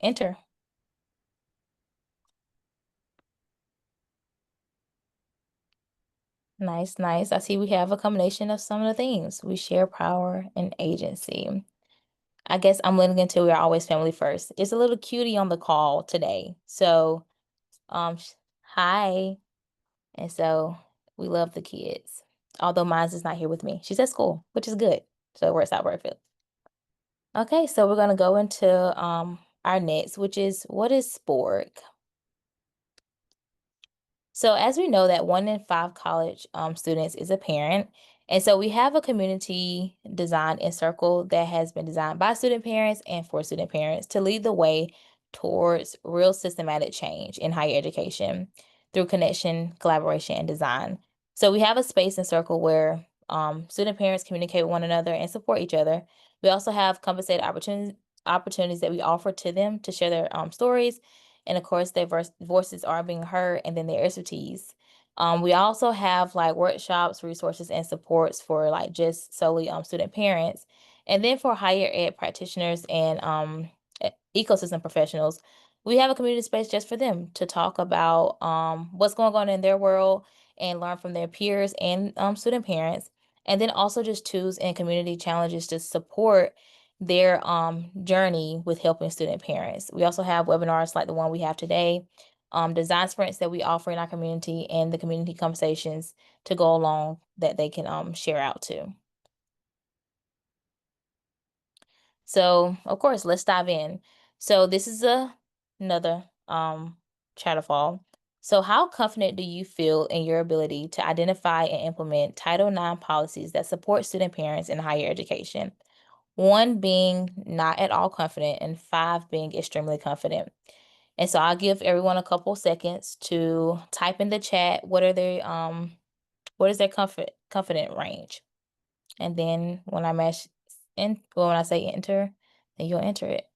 Enter. Nice, nice. I see we have a combination of some of the things. We share power and agency. I guess I'm leaning into we're always family first. It's a little cutie on the call today. So, hi. And so we love the kids. Although mine's is not here with me. She's at school, which is good. So it works out perfect. Okay, so we're gonna go into our next, which is what is sport? So as we know that 1 in 5 college students is a parent, and so we have a community design and circle that has been designed by student parents and for student parents to lead the way towards real systematic change in higher education through connection, collaboration, and design. So we have a space and circle where student parents communicate with one another and support each other. We also have compensated opportunities that we offer to them to share their stories, and of course their voices are being heard, and then their expertise. We also have like workshops, resources, and supports for like just solely student parents, and then for higher ed practitioners and ecosystem professionals, we have a community space just for them to talk about what's going on in their world and learn from their peers and student parents, and then also just tools and community challenges to support their journey with helping student parents. We also have webinars like the one we have today, design sprints that we offer in our community, and the community conversations to go along that they can share out to. So of course, let's dive in. So this is another chatterfall. So how confident do you feel in your ability to identify and implement Title IX policies that support student parents in higher education? 1 being not at all confident, and 5 being extremely confident. And so I'll give everyone a couple seconds to type in the chat what is their confident range. And then when I mash when I say enter, then you'll enter it.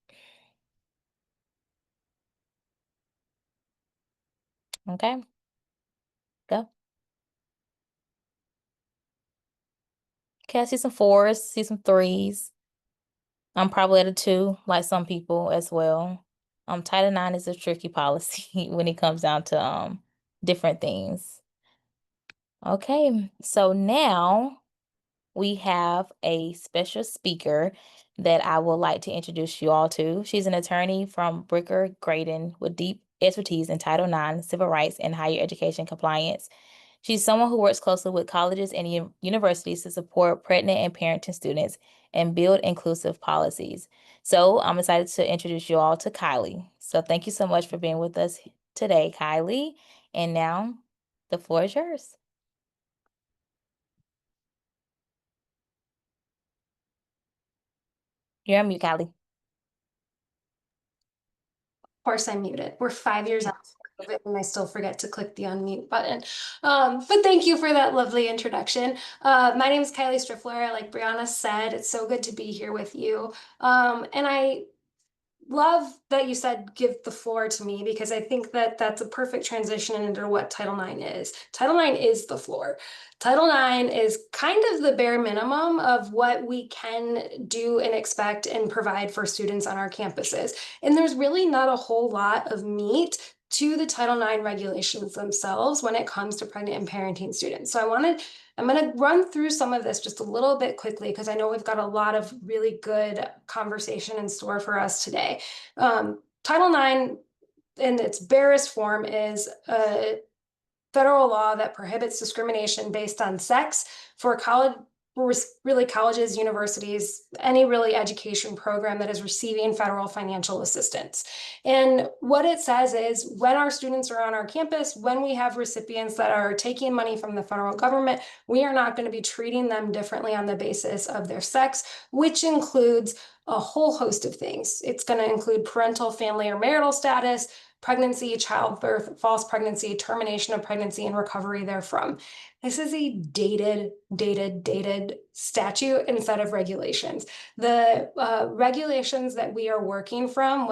Okay, go. Okay, I see some 4s, see some 3s. I'm probably at a 2, like some people as well. Title IX is a tricky policy when it comes down to different things. Okay, so now we have a special speaker that I would like to introduce you all to. She's an attorney from Bricker Graydon with deep expertise in Title IX, civil rights, and higher education compliance. She's someone who works closely with colleges and universities to support pregnant and parenting students and build inclusive policies. So I'm excited to introduce you all to Kylie. So thank you so much for being with us today, Kylie. And now the floor is yours. You're on mute, Kylie. Course I'm muted. We're 5 years out of it, and I still forget to click the unmute button. But thank you for that lovely introduction. My name is Kylie Stryffeler. Like Brianna said, it's so good to be here with you. And I love that you said give the floor to me, because I think that that's a perfect transition into what Title IX is. Title IX is the floor. Title IX is kind of the bare minimum of what we can do and expect and provide for students on our campuses. And there's really not a whole lot of meat to the Title IX regulations themselves when it comes to pregnant and parenting students. So I'm going to run through some of this just a little bit quickly, because I know we've got a lot of really good conversation in store for us today. Title IX in its barest form is a federal law that prohibits discrimination based on sex for colleges, universities, any really education program that is receiving federal financial assistance. And what it says is when our students are on our campus, when we have recipients that are taking money from the federal government, we are not going to be treating them differently on the basis of their sex, which includes a whole host of things. It's going to include parental, family, or marital status, pregnancy, childbirth, false pregnancy, termination of pregnancy, and recovery therefrom. This is a dated statute instead of regulations. The regulations that we are working from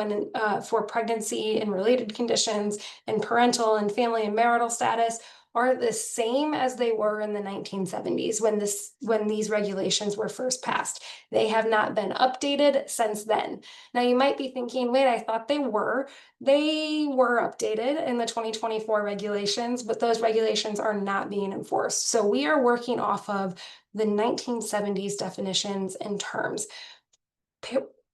for pregnancy and related conditions and parental and family and marital status are the same as they were in the 1970s when these regulations were first passed. They have not been updated since then. Now you might be thinking, wait, I thought they were. They were updated in the 2024 regulations, but those regulations are not being enforced. So we are working off of the 1970s definitions and terms.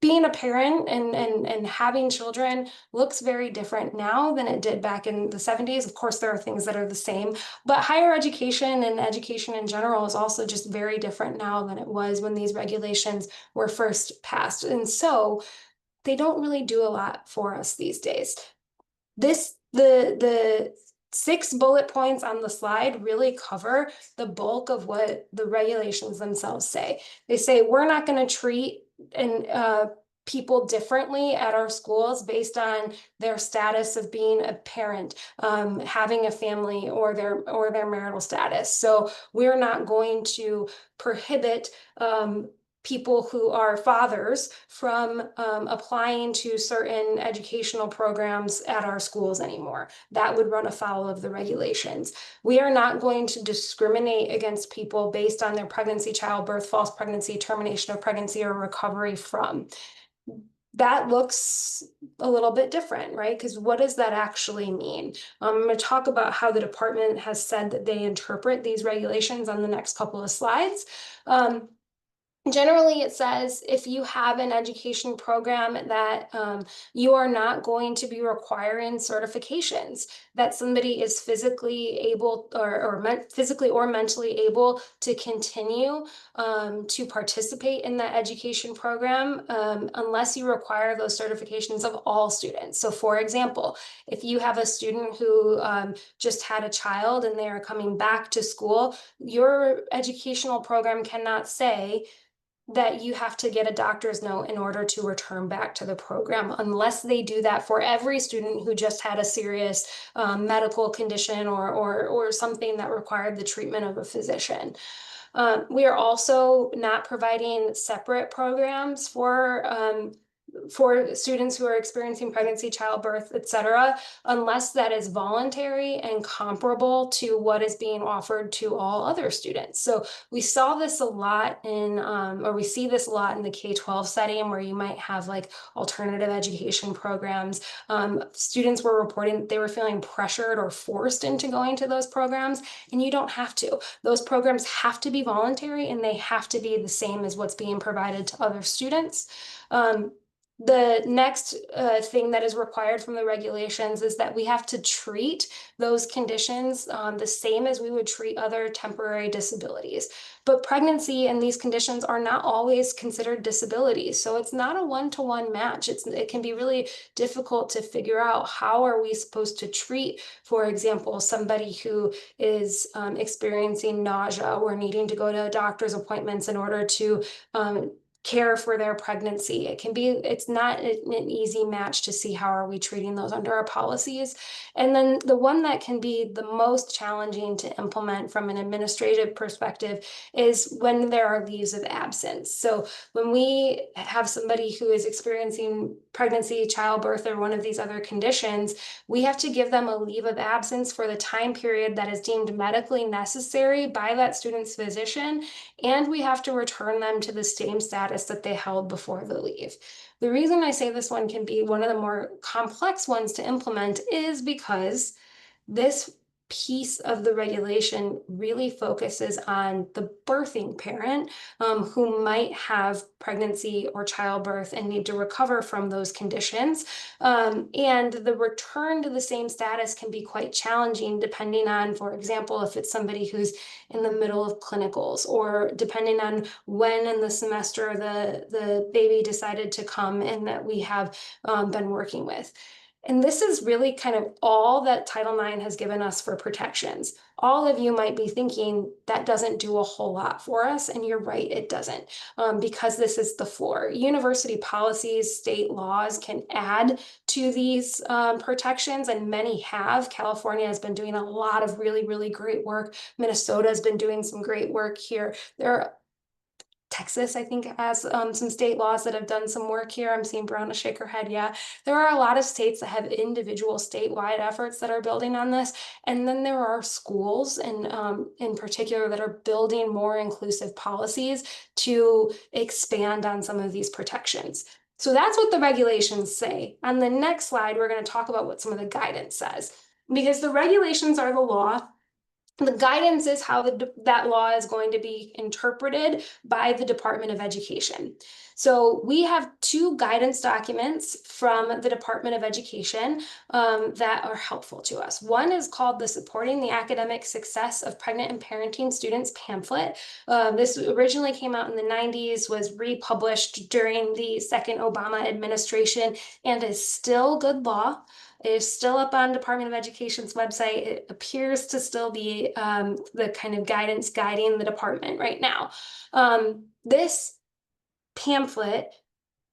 Being a parent and having children looks very different now than it did back in the 70s. Of course, there are things that are the same, but higher education and education in general is also just very different now than it was when these regulations were first passed. And so they don't really do a lot for us these days. The 6 bullet points on the slide really cover the bulk of what the regulations themselves say. They say we're not going to treat and people differently at our schools based on their status of being a parent, having a family, or their marital status. So we're not going to prohibit people who are fathers from applying to certain educational programs at our schools anymore. That would run afoul of the regulations. We are not going to discriminate against people based on their pregnancy, childbirth, false pregnancy, termination of pregnancy, or recovery from. That looks a little bit different, right? Because what does that actually mean? I'm going to talk about how the department has said that they interpret these regulations on the next couple of slides. Generally, it says if you have an education program that you are not going to be requiring certifications, that somebody is physically able physically or mentally able to continue to participate in that education program unless you require those certifications of all students. So for example, if you have a student who just had a child and they are coming back to school, your educational program cannot say that you have to get a doctor's note in order to return back to the program, unless they do that for every student who just had a serious medical condition or something that required the treatment of a physician. We are also not providing separate programs for students who are experiencing pregnancy, childbirth, etc., unless that is voluntary and comparable to what is being offered to all other students. So we saw this a lot or we see this a lot in the K-12 setting, where you might have like alternative education programs. Students were reporting that they were feeling pressured or forced into going to those programs, and you don't have to. Those programs have to be voluntary, and they have to be the same as what's being provided to other students. The next thing that is required from the regulations is that we have to treat those conditions the same as we would treat other temporary disabilities. But pregnancy and these conditions are not always considered disabilities. So it's not a one-to-one match. It can be really difficult to figure out how are we supposed to treat, for example, somebody who is experiencing nausea or needing to go to doctor's appointments in order to care for their pregnancy. It's not an easy match to see how are we treating those under our policies. And then the one that can be the most challenging to implement from an administrative perspective is when there are leaves of absence. So when we have somebody who is experiencing pregnancy, childbirth, or one of these other conditions, we have to give them a leave of absence for the time period that is deemed medically necessary by that student's physician, and we have to return them to the same status that they held before the leave. The reason I say this one can be one of the more complex ones to implement is because this piece of the regulation really focuses on the birthing parent who might have pregnancy or childbirth and need to recover from those conditions. And the return to the same status can be quite challenging depending on, for example, if it's somebody who's in the middle of clinicals, or depending on when in the semester the baby decided to come and that we have been working with. And this is really kind of all that Title IX has given us for protections. All of you might be thinking that doesn't do a whole lot for us, and you're right, it doesn't, because this is the floor. University policies, state laws can add to these protections, and many have. California has been doing a lot of really, really great work. Minnesota has been doing some great work here. There are Texas, I think, has some state laws that have done some work here. I'm seeing Brianna shake her head. Yeah, there are a lot of states that have individual statewide efforts that are building on this. And then there are schools in particular that are building more inclusive policies to expand on some of these protections. So that's what the regulations say. On the next slide, we're going to talk about what some of the guidance says. Because the regulations are the law, the guidance is how that law is going to be interpreted by the Department of Education. So we have two guidance documents from the Department of Education that are helpful to us. One is called the Supporting the Academic Success of Pregnant and Parenting Students pamphlet. This originally came out in the 90s, was republished during the second Obama administration, and is still good law. It is still up on Department of Education's website. It appears to still be the kind of guidance guiding the department right now. This pamphlet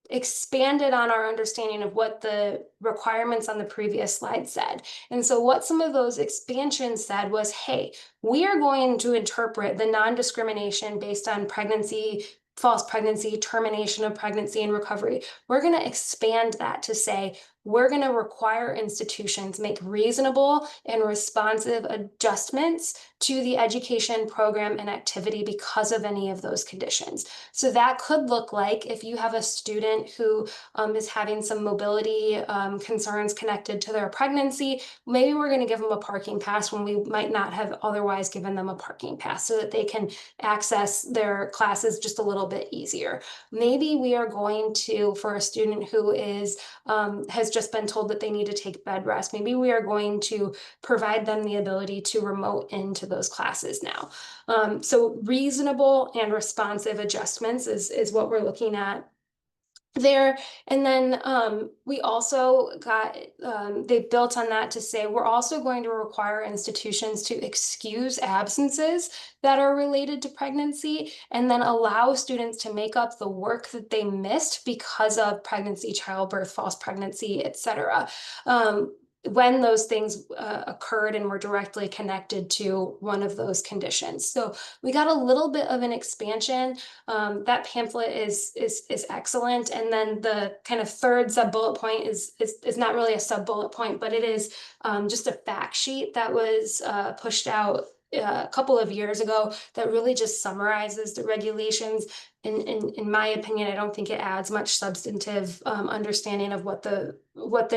expanded on our understanding of what the requirements on the previous slide said. And so what some of those expansions said was, hey, we are going to interpret the non-discrimination based on pregnancy, false pregnancy, termination of pregnancy, and recovery. We're going to expand that to say, we're going to require institutions make reasonable and responsive adjustments to the education program and activity because of any of those conditions. So that could look like if you have a student who is having some mobility concerns connected to their pregnancy, maybe we're going to give them a parking pass when we might not have otherwise given them a parking pass so that they can access their classes just a little bit easier. Maybe we are going to, for a student who has just been told that they need to take bed rest, maybe we are going to provide them the ability to remote into those classes now. So reasonable and responsive adjustments is what we're looking at there. And then we also got, they built on that to say, we're also going to require institutions to excuse absences that are related to pregnancy and then allow students to make up the work that they missed because of pregnancy, childbirth, false pregnancy, etc. When those things occurred and were directly connected to one of those conditions. So we got a little bit of an expansion. That pamphlet is excellent. And then the kind of third sub bullet point is not really a sub bullet point, but it is just a fact sheet that was pushed out a couple of years ago that really just summarizes the regulations. In my opinion, I don't think it adds much substantive understanding of what the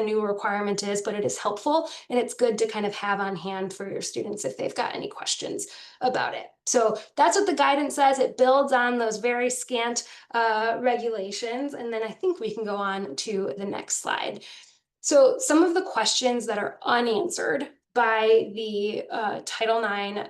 new requirement is, but it is helpful and it's good to kind of have on hand for your students if they've got any questions about it. So that's what the guidance says. It builds on those very scant regulations. And then I think we can go on to the next slide. So some of the questions that are unanswered by the Title IX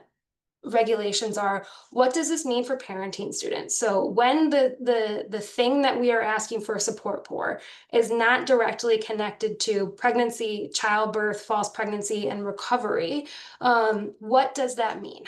regulations are, what does this mean for parenting students? So when the thing that we are asking for support for is not directly connected to pregnancy, childbirth, false pregnancy, and recovery, what does that mean?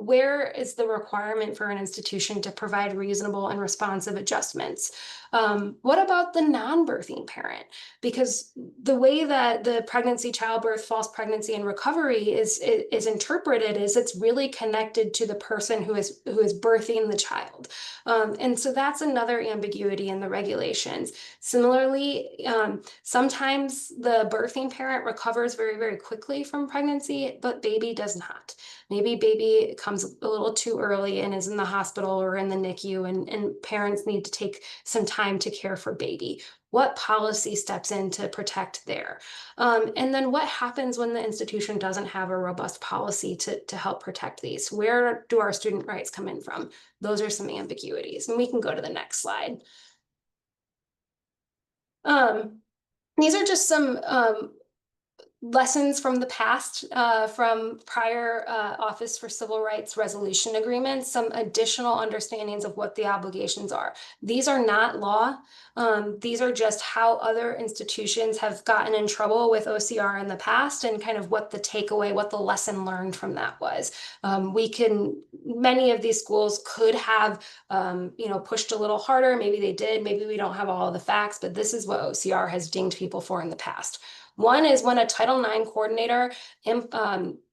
Where is the requirement for an institution to provide reasonable and responsive adjustments? What about the non-birthing parent? Because the way that the pregnancy, childbirth, false pregnancy, and recovery is interpreted is it's really connected to the person who is birthing the child. And so that's another ambiguity in the regulations. Similarly, sometimes the birthing parent recovers very, very quickly from pregnancy, but baby does not. Maybe baby comes a little too early and is in the hospital or in the NICU, and parents need to take some time to care for baby. What policy steps in to protect there? And then what happens when the institution doesn't have a robust policy to help protect these? Where do our student rights come in from? Those are some ambiguities. And we can go to the next slide. These are just some lessons from the past, from prior Office for Civil Rights resolution agreements, some additional understandings of what the obligations are. These are not law. These are just how other institutions have gotten in trouble with OCR in the past and kind of what the takeaway, what the lesson learned from that was. Many of these schools could have, pushed a little harder. Maybe they did. Maybe we don't have all of the facts, but this is what OCR has dinged people for in the past. One is when a Title IX coordinator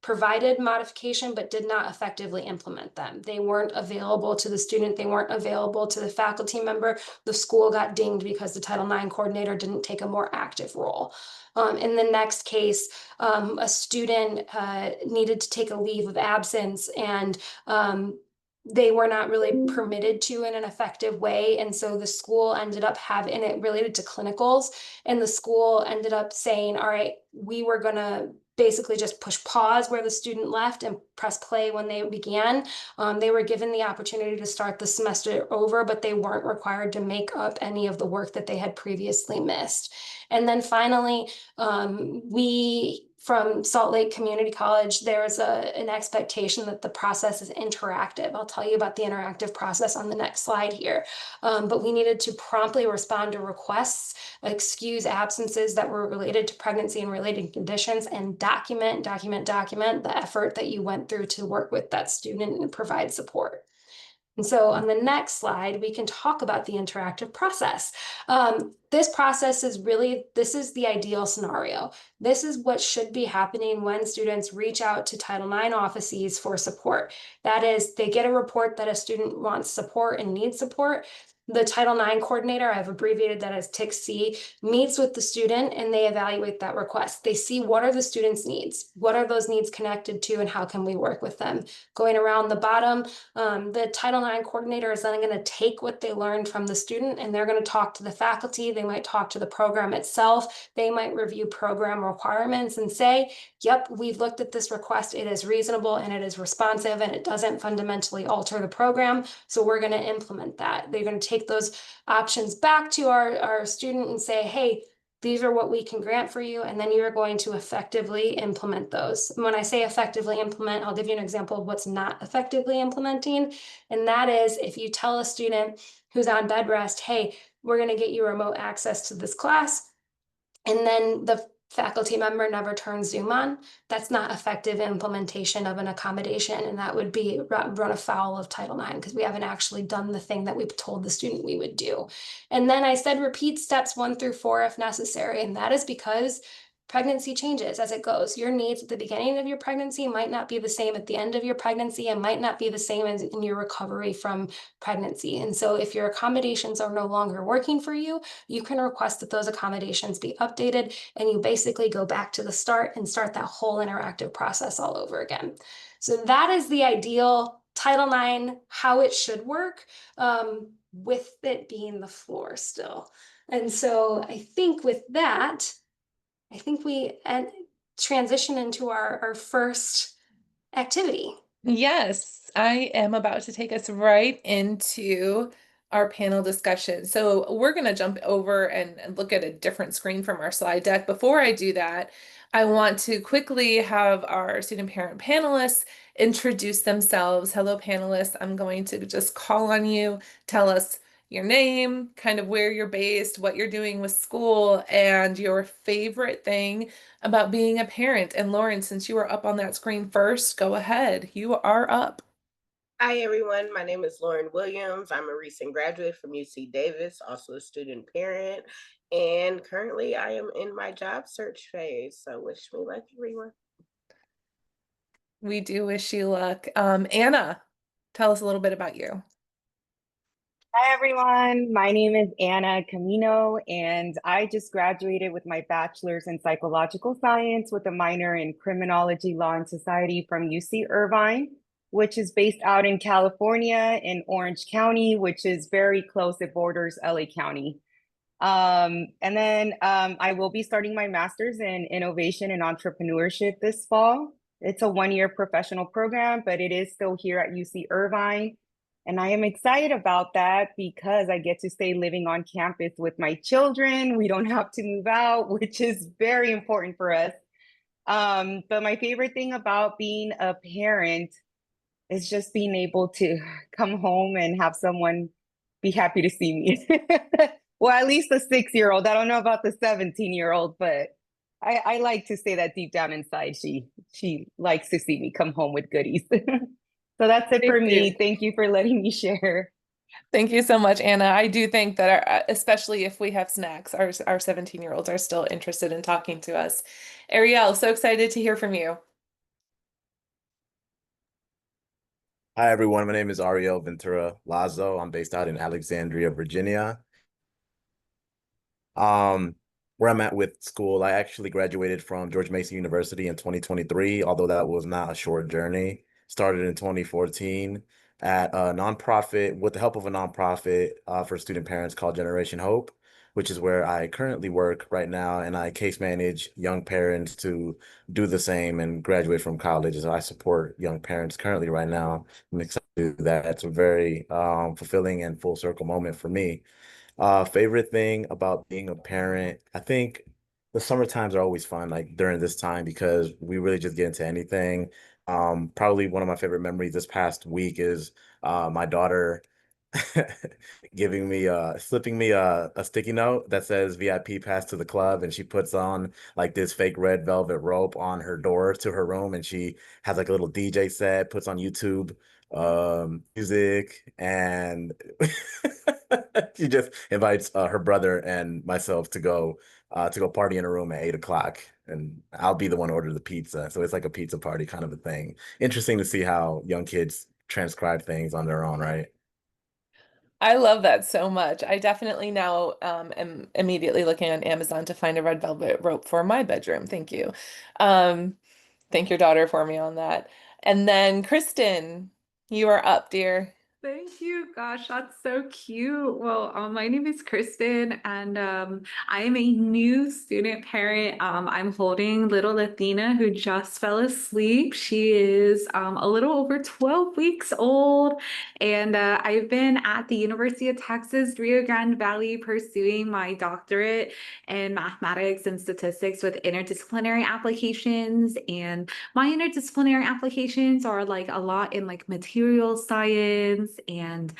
provided modification but did not effectively implement them. They weren't available to the student, they weren't available to the faculty member. The school got dinged because the Title IX coordinator didn't take a more active role. In the next case, a student needed to take a leave of absence and they were not really permitted to in an effective way. And so the school ended up having it related to clinicals. And the school ended up saying, all right, we were going to basically just push pause where the student left and press play when they began. They were given the opportunity to start the semester over, but they weren't required to make up any of the work that they had previously missed. And then finally, we from Salt Lake Community College, there is an expectation that the process is interactive. I'll tell you about the interactive process on the next slide here. But we needed to promptly respond to requests, excuse absences that were related to pregnancy and related conditions, and document the effort that you went through to work with that student and provide support. And so on the next slide, we can talk about the interactive process. This process is really, this is the ideal scenario. This is what should be happening when students reach out to Title IX offices for support. That is, they get a report that a student wants support and needs support. The Title IX coordinator, I've abbreviated that as TIC-C, meets with the student and they evaluate that request. They see what are the student's needs, what are those needs connected to, and how can we work with them. Going around the bottom, the Title IX coordinator is then going to take what they learned from the student and they're going to talk to the faculty. They might talk to the program itself. They might review program requirements and say, yep, we've looked at this request. It is reasonable and it is responsive and it doesn't fundamentally alter the program. So we're going to implement that. They're going to take those options back to our student and say, hey, these are what we can grant for you, and then you're going to effectively implement those. And when I say effectively implement, I'll give you an example of what's not effectively implementing. And that is if you tell a student who's on bed rest, hey, we're going to get you remote access to this class, and then the faculty member never turns Zoom on, that's not effective implementation of an accommodation, and that would be run afoul of Title IX because we haven't actually done the thing that we've told the student we would do. And then I said repeat steps 1 through 4 if necessary, and that is because pregnancy changes as it goes. Your needs at the beginning of your pregnancy might not be the same at the end of your pregnancy and might not be the same as in your recovery from pregnancy. And so if your accommodations are no longer working for you, you can request that those accommodations be updated and you basically go back to the start and start that whole interactive process all over again. So that is the ideal Title IX, how it should work, with it being the floor still. And so I think with that, I think we transition into our first activity. Yes, I am about to take us right into our panel discussion. So we're going to jump over and look at a different screen from our slide deck. Before I do that, I want to quickly have our student parent panelists introduce themselves. Hello, panelists. I'm going to just call on you, tell us your name, kind of where you're based, what you're doing with school, and your favorite thing about being a parent. And Lauren, since you were up on that screen first, go ahead. You are up. Hi, everyone. My name is Lauren Williams. I'm a recent graduate from UC Davis, also a student parent. And currently, I am in my job search phase. So, wish me luck, everyone. We do wish you luck. Anna, tell us a little bit about you. Hi, everyone. My name is Anna Camino, and I just graduated with my bachelor's in psychological science with a minor in criminology, law, and society from UC Irvine, which is based out in California in Orange County, which is very close. It borders LA County. And then I will be starting my master's in innovation and entrepreneurship this fall. It's a one-year professional program, but it is still here at UC Irvine. And I am excited about that because I get to stay living on campus with my children. We don't have to move out, which is very important for us. But my favorite thing about being a parent is just being able to come home and have someone be happy to see me. Well, at least the 6-year-old. I don't know about the 17-year-old, but I like to say that deep down inside, she likes to see me come home with goodies. So that's it They for do. me. Thank you for letting me share. Thank you so much, Anna. I do think that especially if we have snacks, our 17-year-olds are still interested in talking to us. Ariel, so excited to hear from you. Hi, everyone. My name is Ariel Ventura Lazo. I'm based out in Alexandria, Virginia. Um, where I'm at with school, I actually graduated from George Mason University in 2023, although that was not a short journey. Started in 2014 at a nonprofit, with the help of a nonprofit for student parents called Generation Hope, which is where I currently work right now, and I case manage young parents to do the same and graduate from college. So I support young parents currently right now. I'm excited to do that. It's a very fulfilling and full circle moment for me. Favorite thing about being a parent, I think the summer times are always fun, like during this time, because we really just get into anything. Probably one of my favorite memories this past week is my daughter giving me slipping me a sticky note that says VIP pass to the club, and she puts on like this fake red velvet rope on her door to her room, and she has like a little DJ set, puts on YouTube music, and she just invites her brother and myself to go party in a room at 8 o'clock, and I'll be the one to order the pizza. So it's like a pizza party kind of a thing. Interesting to see how young kids transcribe things on their own, right? I love that so much. I definitely now am immediately looking on Amazon to find a red velvet rope for my bedroom. Thank you. Um, thank your daughter for me on that. And then Kristen, you are up, dear. Thank you. Gosh, that's so cute. Well, my name is Kristen, and I am a new student parent. I'm holding little Athena who just fell asleep. She is a little over 12 weeks old, and I've been at the University of Texas, Rio Grande Valley, pursuing my doctorate in mathematics and statistics with interdisciplinary applications. And my interdisciplinary applications are like a lot in like material science and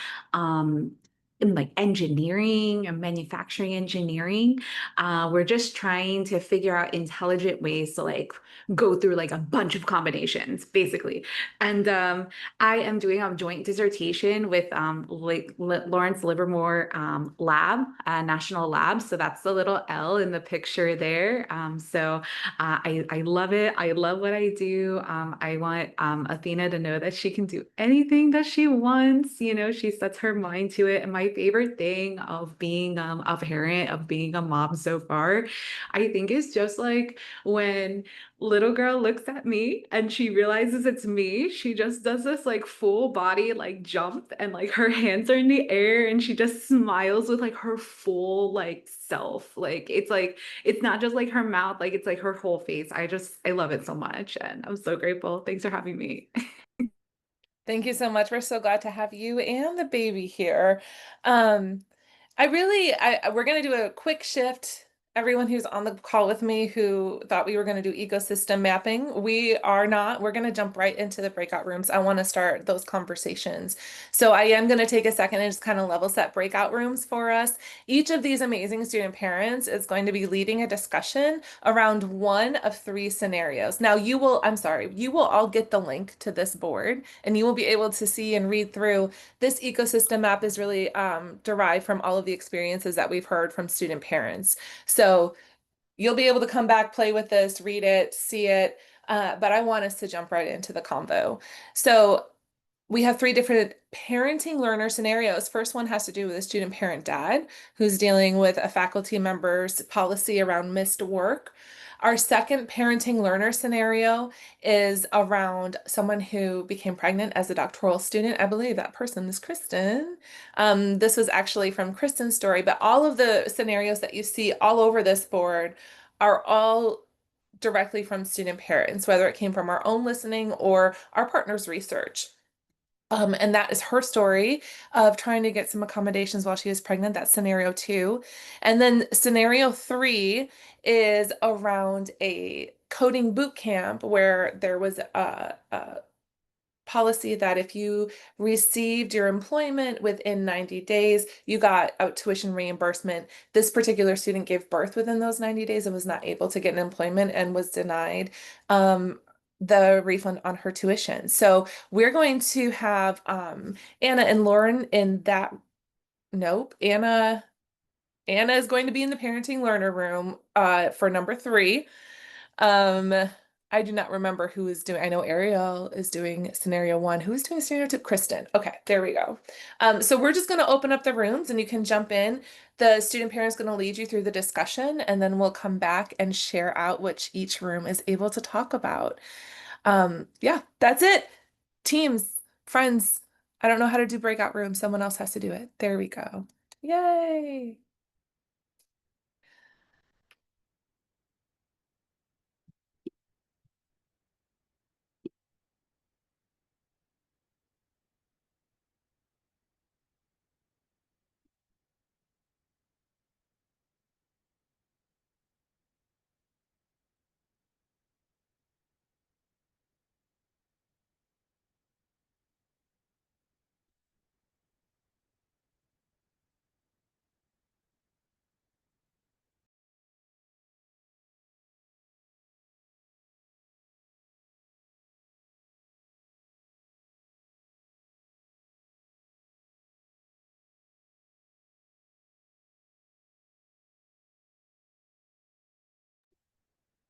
in like engineering and manufacturing engineering. We're just trying to figure out intelligent ways to like go through like a bunch of combinations, basically. And I am doing a joint dissertation with like Lawrence Livermore Lab, National Lab. So that's the little L in the picture there. I love it. I love what I do. I want Athena to know that she can do anything that she wants. You know, she sets her mind to it. And my favorite thing of being a parent, of being a mom so far, I think is just like when little girl looks at me and she realizes it's me, she just does this like full body like jump and like her hands are in the air and she just smiles with like her full like self. Like it's not just like her mouth, like it's like her whole face. I love it so much and I'm so grateful. Thanks for having me. Thank you so much. We're so glad to have you and the baby here. Um, we're going to do a quick shift. Everyone who's on the call with me who thought we were going to do ecosystem mapping, we are not. We're going to jump right into the breakout rooms. I want to start those conversations. So I am going to take a second and just kind of level set breakout rooms for us. Each of these amazing student parents is going to be leading a discussion around one of three scenarios. Now you will all get the link to this board and you will be able to see and read through. This ecosystem map is really derived from all of the experiences that we've heard from student parents. So you'll be able to come back, play with this, read it, see it, but I want us to jump right into the convo. So we have three different parenting learner scenarios. First one has to do with a student parent dad who's dealing with a faculty member's policy around missed work. Our second parenting learner scenario is around someone who became pregnant as a doctoral student. I believe that person is Kristen. This was actually from Kristen's story, but all of the scenarios that you see all over this board are all directly from student parents, whether it came from our own listening or our partner's research. And that is her story of trying to get some accommodations while she was pregnant. That's scenario two. And then scenario three is around a coding boot camp where there was a policy that if you received your employment within 90 days, you got a tuition reimbursement. This particular student gave birth within those 90 days and was not able to get an employment and was denied the refund on her tuition. So we're going to have Anna and Lauren in that Nope. Anna is going to be in the parenting learner room for number 3. Um, I do not remember who is doing. I know Ariel is doing scenario 1. Who's doing scenario 2? Kristen. Okay, there we go. So we're just going to open up the rooms and you can jump in. The student parent is going to lead you through the discussion, and then we'll come back and share out what each room is able to talk about. Yeah, that's it. Teams, friends. I don't know how to do breakout rooms. Someone else has to do it. There we go. Yay.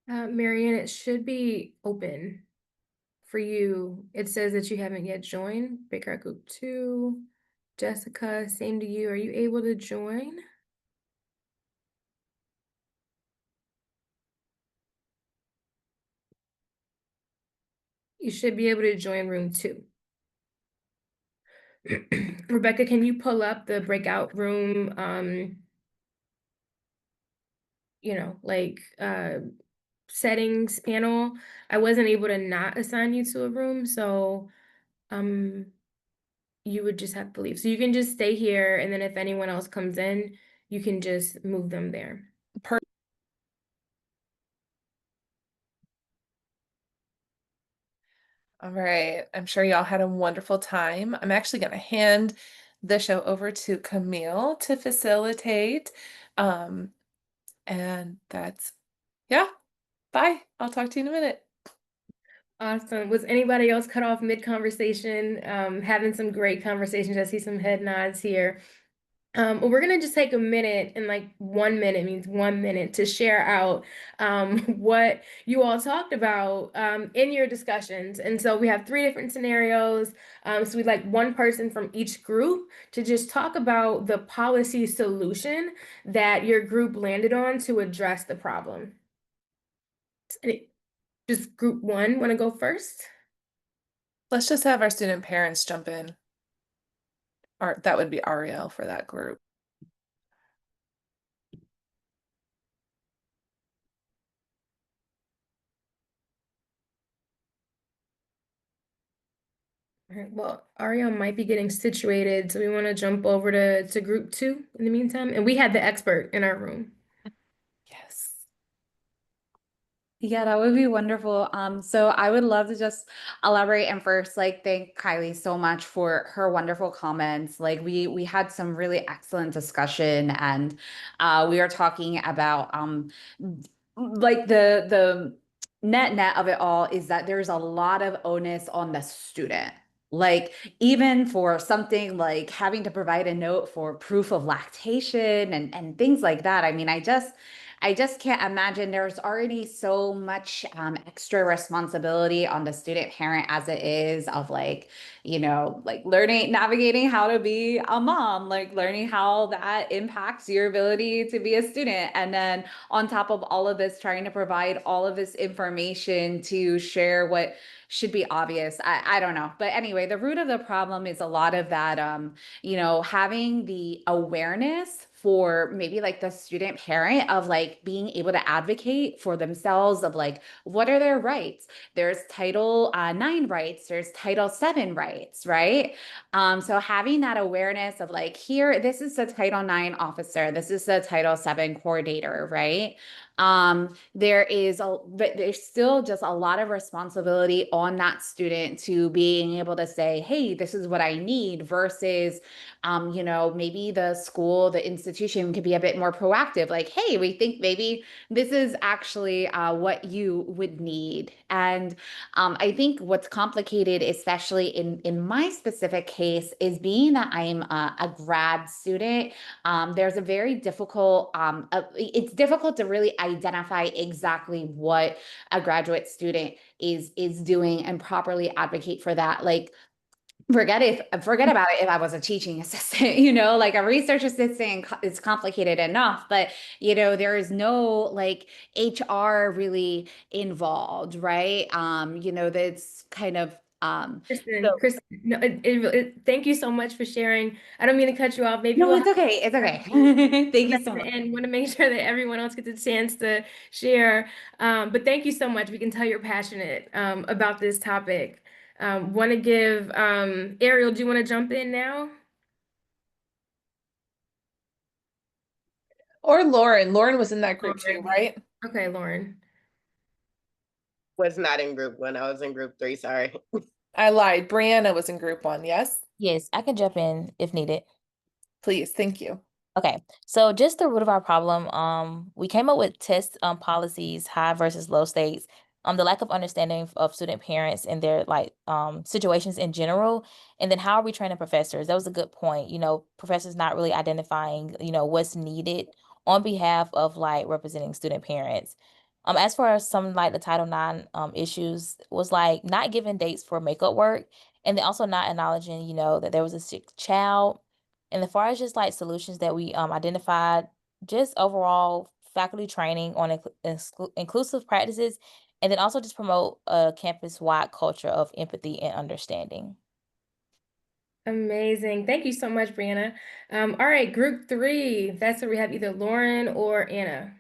Marianne, it should be open for you. It says that you haven't yet joined. Breakout Group 2. Jessica, same to you. Are you able to join? You should be able to join room 2. Rebecca, can you pull up the breakout room, like settings panel? I wasn't able to not assign you to a room, so you would just have to leave. So you can just stay here, and then if anyone else comes in, you can just move them there. All right. I'm sure y'all had a wonderful time. I'm actually going to hand the show over to Camille to facilitate. And that's, yeah, bye. I'll talk to you in a minute. Awesome. Was anybody else cut off mid-conversation? Having some great conversations. I see some head nods here. Well, we're gonna just take a minute, and like 1 minute means 1 minute, to share out what you all talked about in your discussions. And so we have 3 different scenarios. So we'd like one person from each group to just talk about the policy solution that your group landed on to address the problem. Just group 1 want to go first? Let's just have our student parents jump in. Or that would be Ariel for that group. All right, well, Ariel might be getting situated, so we want to jump over to group 2 in the meantime. And we had the expert in our room. Yes. Yeah, that would be wonderful. So I would love to just elaborate and first thank Kylie so much for her wonderful comments. We had some really excellent discussion, and we were talking about the net of it all is that there's a lot of onus on the student. Like, even for something like having to provide a note for proof of lactation and things like that. I mean, I just can't imagine. There's already so much extra responsibility on the student parent as it is, of learning, navigating how to be a mom, like learning how that impacts your ability to be a student. And then on top of all of this, trying to provide all of this information to share what should be obvious. I don't know. But anyway, the root of the problem is a lot of that, having the awareness for maybe the student parent of being able to advocate for themselves, of what are their rights. There's Title 9 rights, there's Title 7 rights, right? So having that awareness of here, this is the Title 9 officer, this is the Title 7 coordinator, right? But there's still just a lot of responsibility on that student to being able to say, hey, this is what I need versus, maybe the school, the institution could be a bit more proactive. Like, hey, we think maybe this is actually what you would need. And I think what's complicated, especially in my specific case, is being that I'm a grad student. There's a very difficult, it's difficult to really identify exactly what a graduate student is doing and properly advocate for that. Like, forget about it if I was a teaching assistant, like a research assistant is complicated enough, but there is no like HR really involved, right? That's kind of so Kristen, no, thank you so much for sharing. I don't mean to cut you off. Maybe no, we'll it's have okay. It's okay. Thank you back so to the much. end. Want to make sure that everyone else gets a chance to share. But thank you so much. We can tell you're passionate about this topic. Want to give Ariel, do you want to jump in now? Or Lauren. Lauren was in that group too, Lauren. right? Okay, Lauren. Was not in group 1. I was in group 3. Sorry. I lied. Brianna was in group 1, yes? Yes, I can jump in if needed. Please, thank you. Okay, so just the root of our problem, we came up with test policies, high versus low stakes, the lack of understanding of student parents and their situations in general, and then how are we training professors? That was a good point. Professors not really identifying, what's needed on behalf of representing student parents. As far as some the Title IX issues was not giving dates for makeup work, and then also not acknowledging, that there was a sick child. And as far as just solutions that we identified, just overall faculty training on inclusive practices, and then also just promote a campus-wide culture of empathy and understanding. Amazing. Thank you so much, Brianna. All right, group 3. That's where we have either Lauren or Anna.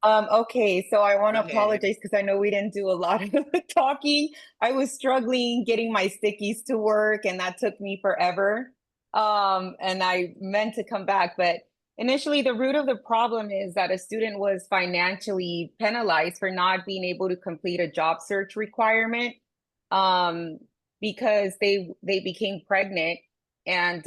Okay, so I want to Go ahead. apologize because I know we didn't do a lot of the talking. I was struggling getting my stickies to work, and that took me forever. And I meant to come back, but initially the root of the problem is that a student was financially penalized for not being able to complete a job search requirement, because they became pregnant. And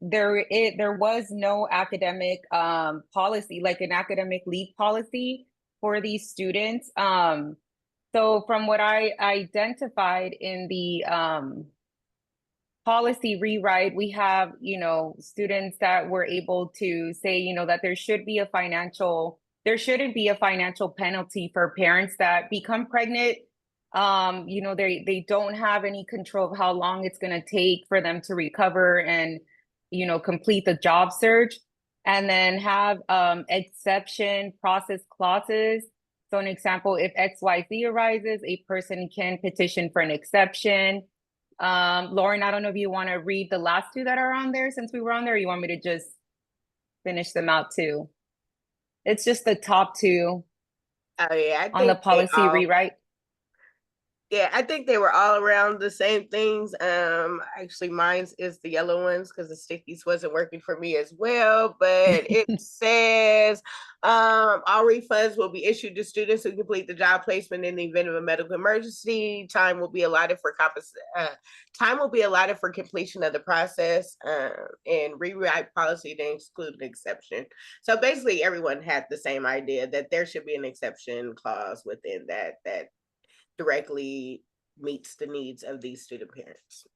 there was no academic policy, like an academic leave policy for these students. So from what I identified in the policy rewrite, we have students that were able to say that there shouldn't be a financial penalty for parents that become pregnant. They don't have any control of how long it's going to take for them to recover and complete the job search, and then have exception process clauses. So an example, if XYZ arises, a person can petition for an exception. Lauren, I don't know if you want to read the last 2 that are on there since we were on there, or you want me to just finish them out too? It's just the top 2 Oh yeah, on the policy rewrite. Yeah, I think they were all around the same things. Actually, mine's is the yellow ones because the stickies wasn't working for me as well. But it says all refunds will be issued to students who complete the job placement in the event of a medical emergency. Time will be allotted for completion of the process, and rewrite policy to exclude an exception. So basically, everyone had the same idea that there should be an exception clause within that directly meets the needs of these student parents.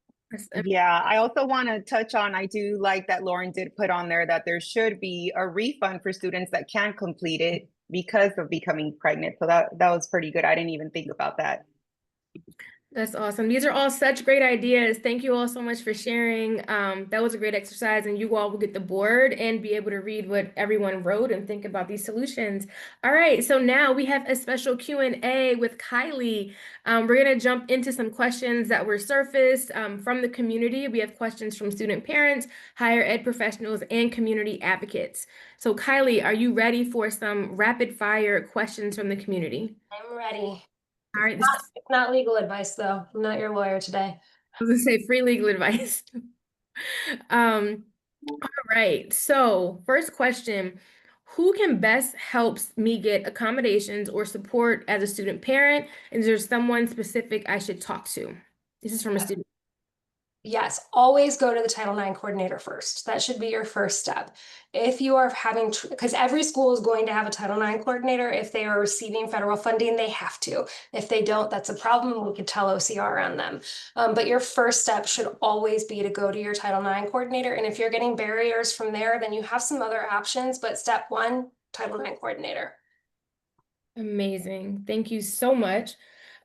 Yeah, I also want to touch on, I do like that Lauren did put on there that there should be a refund for students that can't complete it because of becoming pregnant. So that was pretty good. I didn't even think about that. That's awesome. These are all such great ideas. Thank you all so much for sharing. That was a great exercise, and you all will get the board and be able to read what everyone wrote and think about these solutions. All right, so now we have a special Q&A with Kylie. We're going to jump into some questions that were surfaced from the community. We have questions from student parents, higher ed professionals, and community advocates. So Kylie, are you ready for some rapid fire questions from the community? I'm ready. All right, It's not legal advice, though. I'm not your lawyer today. I was gonna say free legal advice. All right. So, first question, who can best helps me get accommodations or support as a student parent? And is there someone specific I should talk to? This is from a student. Yes, always go to the Title IX coordinator first. That should be your first step. If you are having, because every school is going to have a Title IX coordinator. If they are receiving federal funding, they have to. If they don't, that's a problem. We could tell OCR on them. But your first step should always be to go to your Title IX coordinator. And if you're getting barriers from there, then you have some other options. But step one, Title IX coordinator. Amazing. Thank you so much.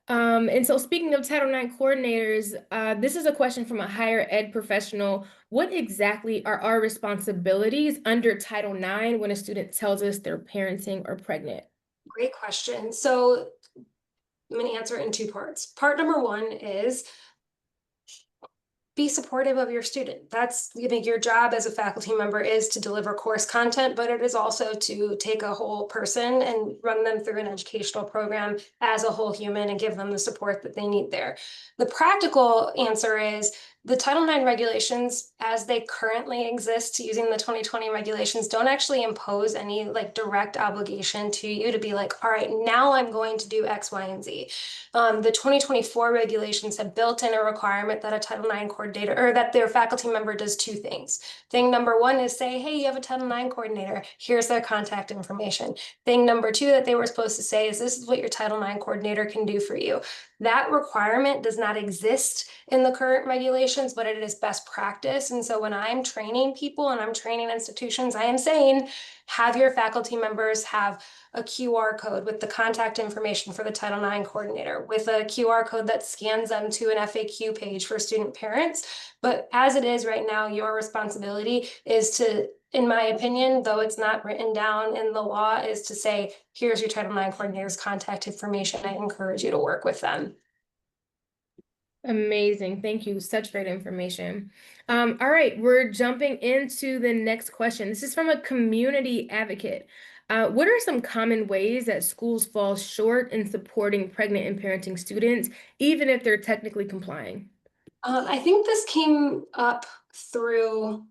And so speaking of Title IX coordinators, this is a question from a higher ed professional. What exactly are our responsibilities under Title IX when a student tells us they're parenting or pregnant? Great question. So I'm going to answer it in two parts. Part number one is be supportive of your student. That's, you think your job as a faculty member is to deliver course content, but it is also to take a whole person and run them through an educational program as a whole human and give them the support that they need there. The practical answer is the Title IX regulations, as they currently exist using the 2020 regulations, don't actually impose any like direct obligation to you to be like, all right, now I'm going to do X, Y, and Z. The 2024 regulations have built in a requirement that a Title IX coordinator or that their faculty member does two things. Thing number one is say, hey, you have a Title IX coordinator. Here's their contact information. Thing number two that they were supposed to say is this is what your Title IX coordinator can do for you. That requirement does not exist in the current regulations, but it is best practice. And so when I'm training people and I'm training institutions, I am saying have your faculty members have a QR code with the contact information for the Title IX coordinator, with a QR code that scans them to an FAQ page for student parents. But as it is right now, your responsibility is to, in my opinion, though it's not written down in the law, is to say, here's your Title IX coordinator's contact information. I encourage you to work with them. Amazing. Thank you. Such great information. All right, we're jumping into the next question. This is from a community advocate. What are some common ways that schools fall short in supporting pregnant and parenting students, even if they're technically complying? I think this came up through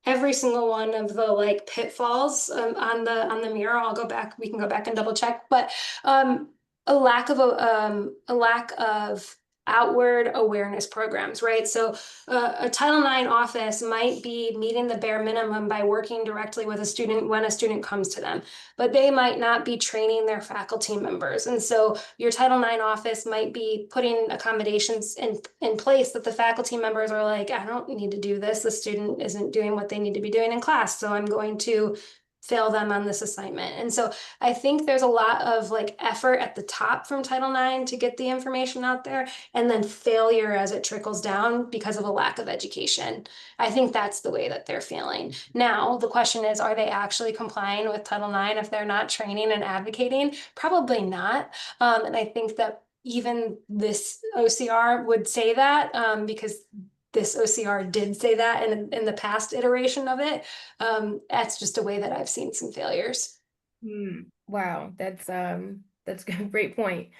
every single one of the like pitfalls on the mirror. I'll go back. We can go back and double check. But a lack of a lack of outward awareness programs, right? So a Title IX office might be meeting the bare minimum by working directly with a student when a student comes to them, but they might not be training their faculty members. And so your Title IX office might be putting accommodations in place that the faculty members are like, I don't need to do this. The student isn't doing what they need to be doing in class, so I'm going to fail them on this assignment. And so I think there's a lot of like effort at the top from Title IX to get the information out there, and then failure as it trickles down because of a lack of education. I think that's the way that they're failing. Now, the question is, are they actually complying with Title IX if they're not training and advocating? Probably not. And I think that even this OCR would say that because this OCR did say that in the past iteration of it. That's just a way that I've seen some failures. Wow, that's a great point.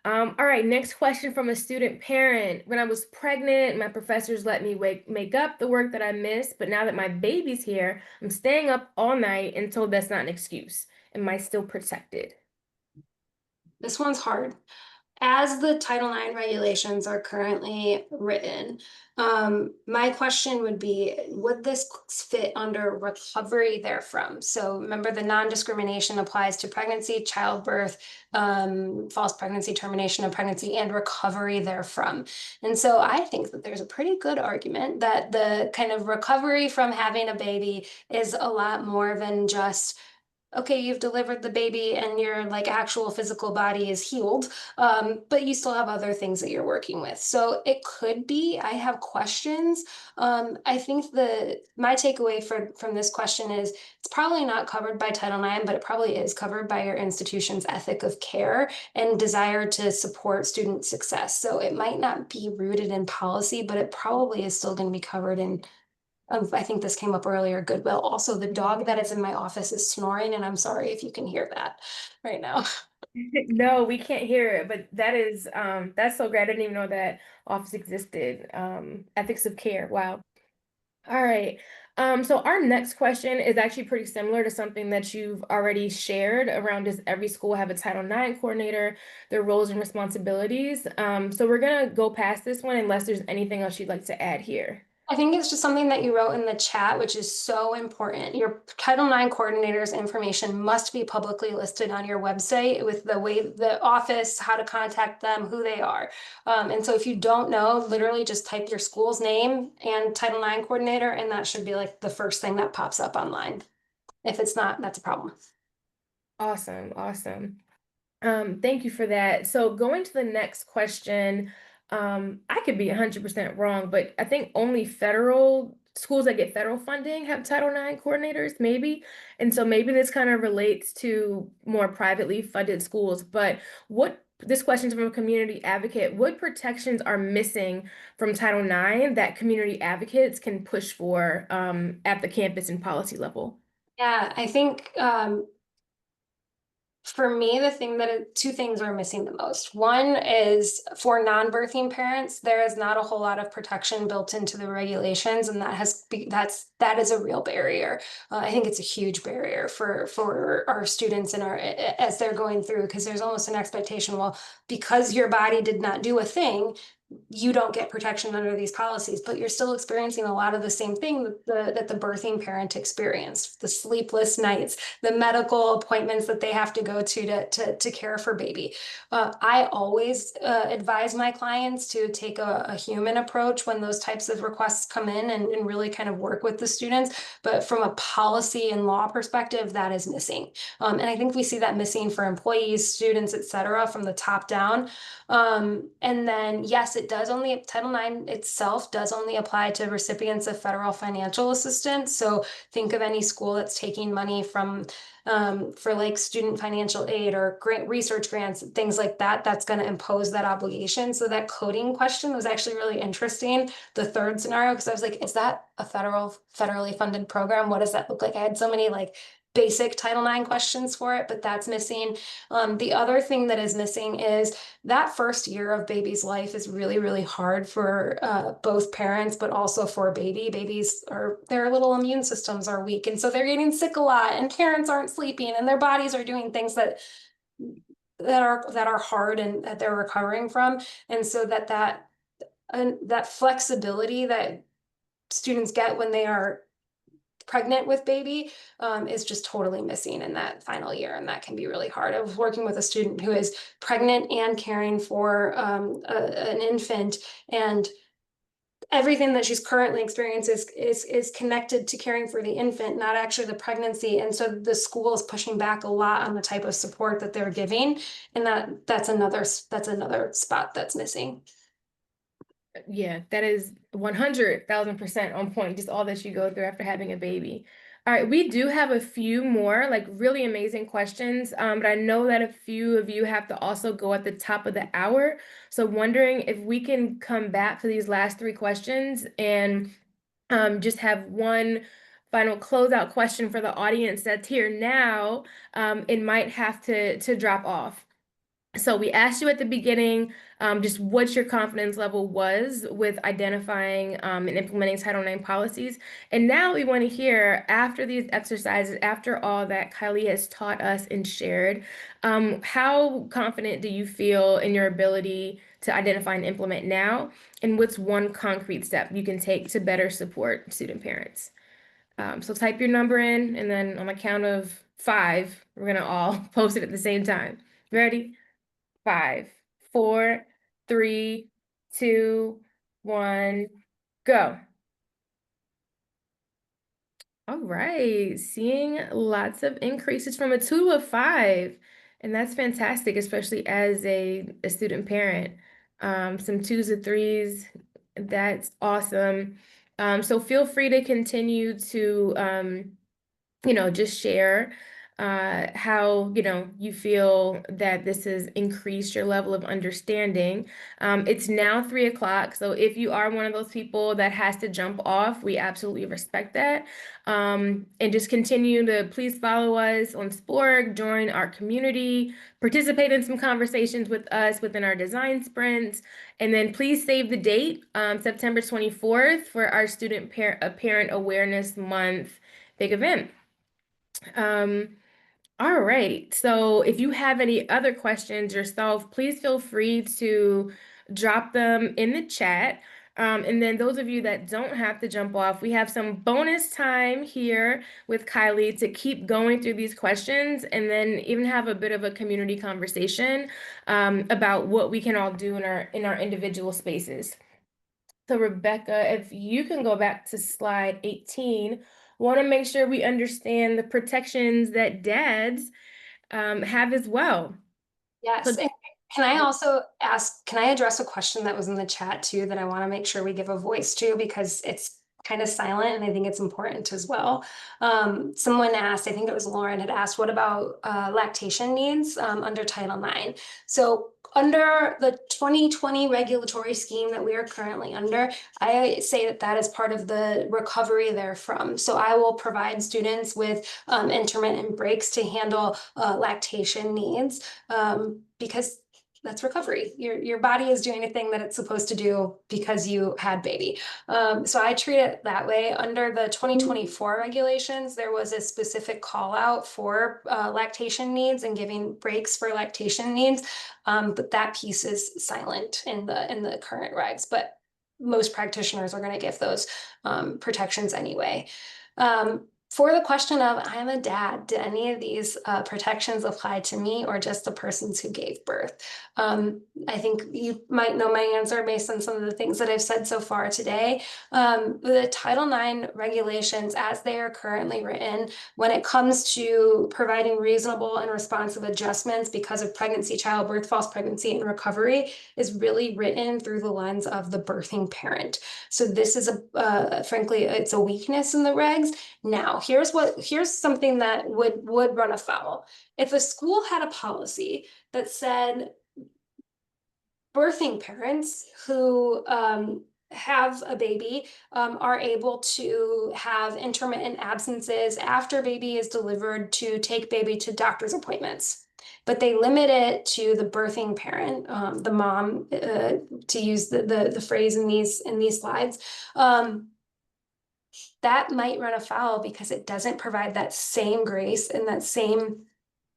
All right, next question from a student parent. When I was pregnant, my professors let me make up the work that I missed, but now that my baby's here, I'm staying up all night and told that's not an excuse. Am I still protected? This one's hard. As the Title IX regulations are currently written, my question would be, would this fit under recovery therefrom? So remember, the non-discrimination applies to pregnancy, childbirth, false pregnancy, termination of pregnancy, and recovery therefrom. And so I think that there's a pretty good argument that the kind of recovery from having a baby is a lot more than just okay, you've delivered the baby and your like actual physical body is healed, but you still have other things that you're working with. So it could be. I have questions. I think my takeaway from this question is it's probably not covered by Title IX, but it probably is covered by your institution's ethic of care and desire to support student success. So it might not be rooted in policy, but it probably is still going to be covered in I think this came up earlier, goodwill. Also, the dog that is in my office is snoring, and I'm sorry if you can hear that right now. No, we can't hear it, but that's so great. I didn't even know that office existed. Ethics of care. Wow. All right. So our next question is actually pretty similar to something that you've already shared around, does every school have a Title IX coordinator, their roles and responsibilities? So we're gonna go past this one unless there's anything else you'd like to add here. I think it's just something that you wrote in the chat, which is so important. Your Title IX coordinator's information must be publicly listed on your website with the way the office, how to contact them, who they are. And so if you don't know, literally just type your school's name and Title IX coordinator, and that should be like the first thing that pops up online. If it's not, that's a problem. Awesome, awesome. Thank you for that. So going to the next question, I could be 100% wrong, but I think only federal schools that get federal funding have Title IX coordinators, maybe. And so maybe this kind of relates to more privately funded schools. But this question's from a community advocate. What protections are missing from Title IX that community advocates can push for at the campus and policy level? Yeah, I think for me, two things are missing the most. One is for non-birthing parents, there is not a whole lot of protection built into the regulations, and that is a real barrier. I think it's a huge barrier for our students and as they're going through, because there's almost an expectation, well, because your body did not do a thing, you don't get protection under these policies, but you're still experiencing a lot of the same thing that the birthing parent experienced, the sleepless nights, the medical appointments that they have to go to care for baby. I always advise my clients to take a human approach when those types of requests come in and really kind of work with the students. But from a policy and law perspective, that is missing. And I think we see that missing for employees, students, et cetera, from the top down. And then, yes, Title IX itself does only apply to recipients of federal financial assistance. So think of any school that's taking money from for like student financial aid or research grants, things like that, that's going to impose that obligation. So that coding question was actually really interesting. The third scenario, because I was like, is that a federally funded program? What does that look like? I had so many like basic Title IX questions for it, but that's missing. The other thing that is missing is that first year of baby's life is really, really hard for both parents, but also for babies their little immune systems are weak. And so they're getting sick a lot, and parents aren't sleeping, and their bodies are doing things that are hard and that they're recovering from. And so that flexibility that students get when they are pregnant with baby is just totally missing in that final year, and that can be really hard. I was working with a student who is pregnant and caring for an infant, and everything that she's currently experiencing is connected to caring for the infant, not actually the pregnancy. And so the school is pushing back a lot on the type of support that they're giving, and that's another spot that's missing. Yeah, that is 100,000% on point, just all that you go through after having a baby. All right, we do have a few more like really amazing questions, but I know that a few of you have to also go at the top of the hour. So wondering if we can come back to these last three questions and just have one final closeout question for the audience that's here now. It might have to drop off. So we asked you at the beginning just what your confidence level was with identifying and implementing Title IX policies. And now we want to hear, after these exercises, after all that Kylie has taught us and shared, how confident do you feel in your ability to identify and implement now? And what's one concrete step you can take to better support student parents? So type your number in, and then on the count of 5, we're going to all post it at the same time. Ready? 5, 4, 3, 2, 1, go. All right, seeing lots of increases from a 2 to a 5, and that's fantastic, especially as a student parent. Some 2s to 3s, that's awesome. So feel free to continue to, just share. how, you feel that this has increased your level of understanding. It's now 3 o'clock, so if you are one of those people that has to jump off, we absolutely respect that. And just continue to please follow us on Spork, join our community, participate in some conversations with us within our design sprints, and then please save the date, September 24th, for our Parent Awareness Month big event. All right. So if you have any other questions yourself, please feel free to drop them in the chat. And then those of you that don't have to jump off, we have some bonus time here with Kylie to keep going through these questions and then even have a bit of a community conversation about what we can all do in our individual spaces. So Rebecca, if you can go back to slide 18, want to make sure we understand the protections that dads have as well. Yes. So, And can I also ask, can I address a question that was in the chat too, that I want to make sure we give a voice to, because it's kind of silent and I think it's important as well. Someone asked, I think it was Lauren, had asked, what about lactation needs under Title IX? So under the 2020 regulatory scheme that we are currently under, I say that that is part of the recovery therefrom. So I will provide students with intermittent breaks to handle lactation needs, because that's recovery. Your body is doing a thing that it's supposed to do because you had baby. So I treat it that way. Under the 2024 regulations, there was a specific call out for lactation needs and giving breaks for lactation needs. But that piece is silent in the current regs. But most practitioners are going to give those protections anyway. For the question of, I am a dad, do any of these protections apply to me or just the persons who gave birth? I think you might know my answer based on some of the things that I've said so far today. The Title IX regulations, as they are currently written, when it comes to providing reasonable and responsive adjustments because of pregnancy, childbirth, false pregnancy, and recovery, is really written through the lens of the birthing parent. So this is frankly, it's a weakness in the regs. Now, here's something that would run afoul. If a school had a policy that said birthing parents who have a baby are able to have intermittent absences after baby is delivered to take baby to doctor's appointments, but they limit it to the birthing parent, the mom, to use the phrase in these slides. That might run afoul because it doesn't provide that same grace and that same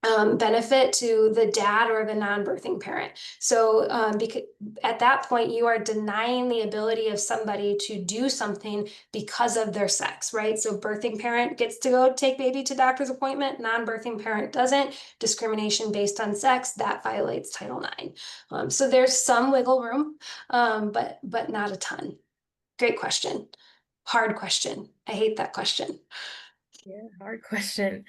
benefit to the dad or the non-birthing parent. So because at that point, you are denying the ability of somebody to do something because of their sex, right? So birthing parent gets to go take baby to doctor's appointment, non-birthing parent doesn't. Discrimination based on sex, that violates Title IX. So there's some wiggle room, but not a ton. Great question. Hard question. I hate that question. yeah, hard question.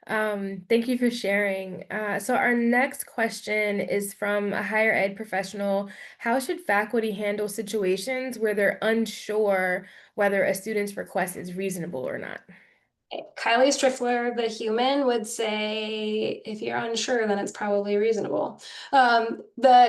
Thank you for sharing. So our next question is from a higher ed professional. How should faculty handle situations where they're unsure whether a student's request is reasonable or not? Kylie Stryffeler, the human, would say, if you're unsure, then it's probably reasonable. The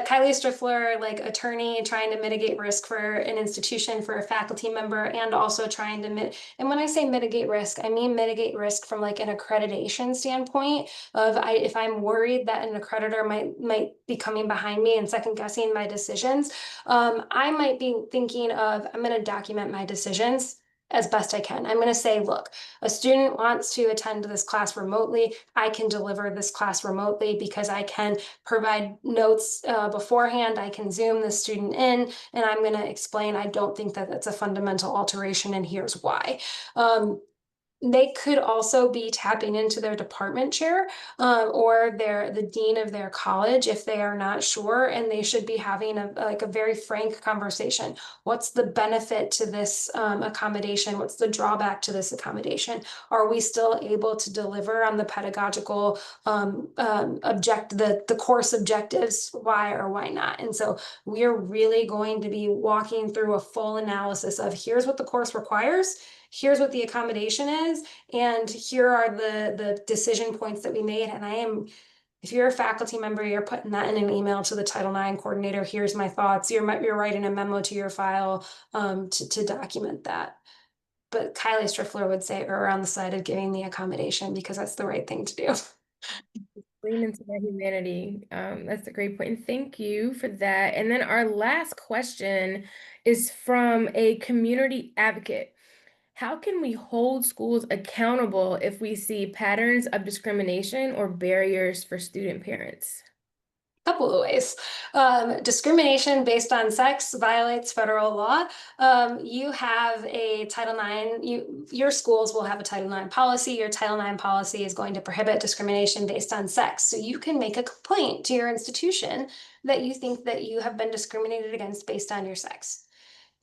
Kylie Stryffeler, like attorney trying to mitigate risk for an institution, for a faculty member, and also trying to and when I say mitigate risk, I mean mitigate risk from like an accreditation standpoint of if I'm worried that an accreditor might be coming behind me and second guessing my decisions, I might be thinking of, I'm going to document my decisions as best I can. I'm going to say, look, a student wants to attend this class remotely. I can deliver this class remotely because I can provide notes beforehand. I can Zoom the student in, and I'm going to explain, I don't think that that's a fundamental alteration, and here's why. They could also be tapping into their department chair or the dean of their college if they are not sure, and they should be having a very frank conversation. What's the benefit to this accommodation? What's the drawback to this accommodation? Are we still able to deliver on the pedagogical the course objectives? Why or why not? And so we're really going to be walking through a full analysis of here's what the course requires. here's what the accommodation is, and here are the decision points that we made. And if you're a faculty member, you're putting that in an email to the Title IX coordinator. Here's my thoughts. You're writing a memo to your file to document that. But Kylie Stryffeler would say err on the side of giving the accommodation because that's the right thing to do. Lean into that humanity. That's a great point. And thank you for that. And then our last question is from a community advocate. How can we hold schools accountable if we see patterns of discrimination or barriers for student parents? Couple of ways. Discrimination based on sex violates federal law. You have a Title IX, your schools will have a Title IX policy. Your Title IX policy is going to prohibit discrimination based on sex. So you can make a complaint to your institution that you think that you have been discriminated against based on your sex.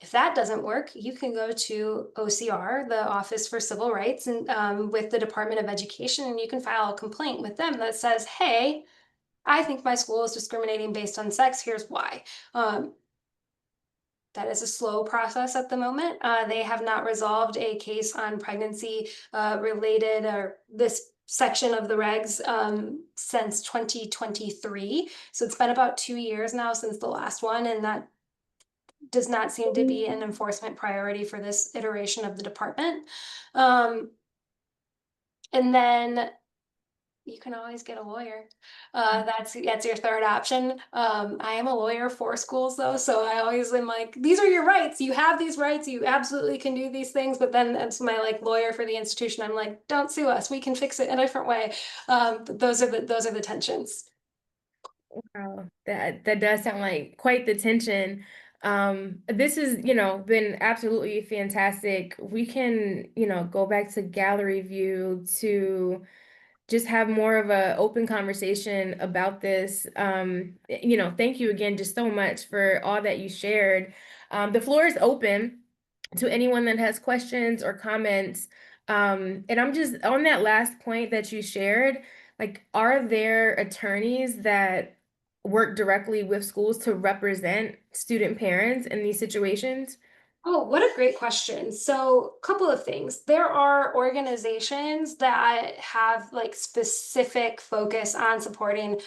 If that doesn't work, you can go to OCR, the Office for Civil Rights, and with the Department of Education, and you can file a complaint with them that says, hey, I think my school is discriminating based on sex. Here's why. That is a slow process at the moment. They have not resolved a case on pregnancy related or this section of the regs since 2023. So it's been about 2 years now since the last one, and that does not seem to be an enforcement priority for this iteration of the department. And then you can always get a lawyer. That's your third option. I am a lawyer for schools though, so I always am like, these are your rights. You have these rights. You absolutely can do these things. But then as my lawyer for the institution, I'm like, don't sue us. We can fix it in a different way. But those are the tensions. Wow, that does sound like quite the tension. This has, been absolutely fantastic. We can, go back to gallery view to just have more of a open conversation about this. Thank you again just so much for all that you shared. The floor is open to anyone that has questions or comments. And I'm just on that last point that you shared, like, are there attorneys that work directly with schools to represent student parents in these situations? Oh, what a great question. So, a couple of things. There are organizations that have specific focus on supporting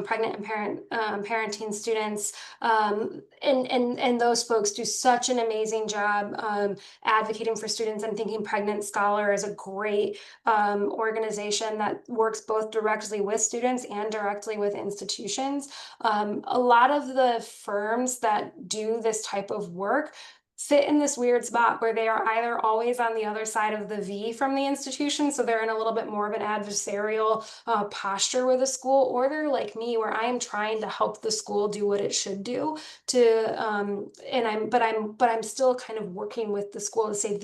pregnant and parenting students. And those folks do such an amazing job advocating for students. I'm thinking Pregnant Scholar is a great organization that works both directly with students and directly with institutions. A lot of the firms that do this type of work sit in this weird spot where they are either always on the other side of the V from the institution, so they're in a little bit more of an adversarial posture with the school, or they're like me, where I am trying to help the school do what it should do but I'm still kind of working with the school to say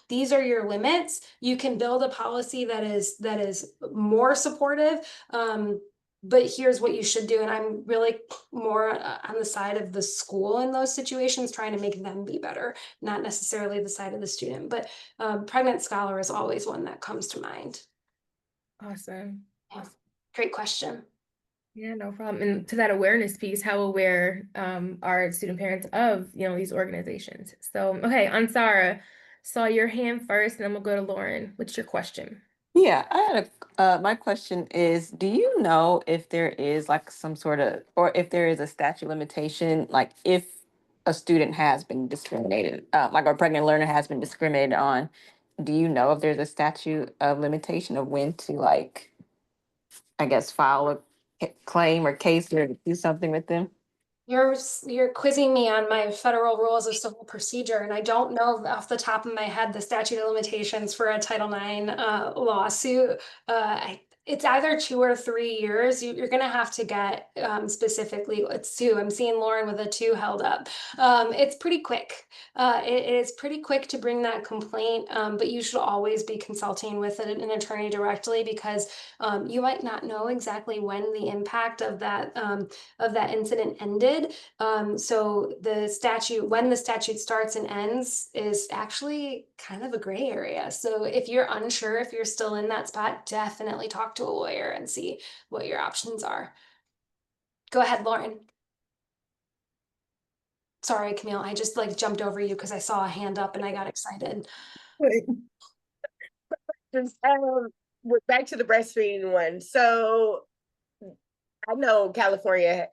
these are your limits. You can build a policy that is more supportive. But here's what you should do. And I'm really more on the side of the school in those situations, trying to make them be better, not necessarily the side of the student. But Pregnant Scholar is always one that comes to mind. Awesome. Yeah. Great question. Yeah, no problem. And to that awareness piece, how aware are student parents of, these organizations? So, okay, Ansara, saw your hand first, and then we'll go to Lauren. What's your question? Yeah, I had my question is, do you know if there is some sort of, or if there is a statute limitation, like if a student has been discriminated, like a pregnant learner has been discriminated on, do you know if there's a statute of limitation of when to I guess, file a claim or case or do something with them? You're quizzing me on my federal rules of civil procedure, and I don't know off the top of my head the statute of limitations for a Title IX lawsuit. It's either 2 or 3 years. You're going to have to get specifically, it's 2. I'm seeing Lauren with a 2 held up. It's pretty quick. It is pretty quick to bring that complaint, but you should always be consulting with an attorney directly, because you might not know exactly when the impact of that incident ended. So when the statute starts and ends is actually kind of a gray area. So if you're unsure if you're still in that spot, definitely talk to a lawyer and see what your options are. Go ahead, Lauren. Sorry, Camille, I just like jumped over you because I saw a hand up and I got excited. Just, back to the breastfeeding one. So I know California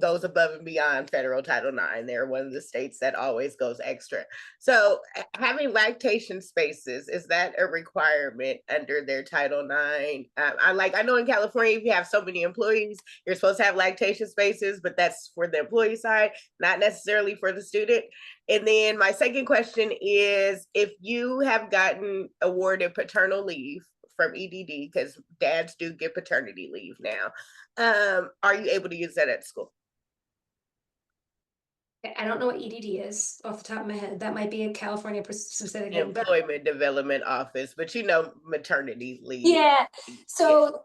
goes above and beyond federal Title IX. They're one of the states that always goes extra. So having lactation spaces, is that a requirement under their Title IX? I know in California, if you have so many employees, you're supposed to have lactation spaces, but that's for the employee side, not necessarily for the student. And then my second question is, if you have gotten awarded paternal leave from EDD, because dads do get paternity leave now, are you able to use that at school? I don't know what EDD is off the top of my head. That might be a California specific name, but Employment Development Office, but maternity leave. yeah. So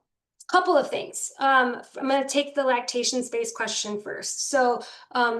couple of things. I'm going to take the lactation space question first. So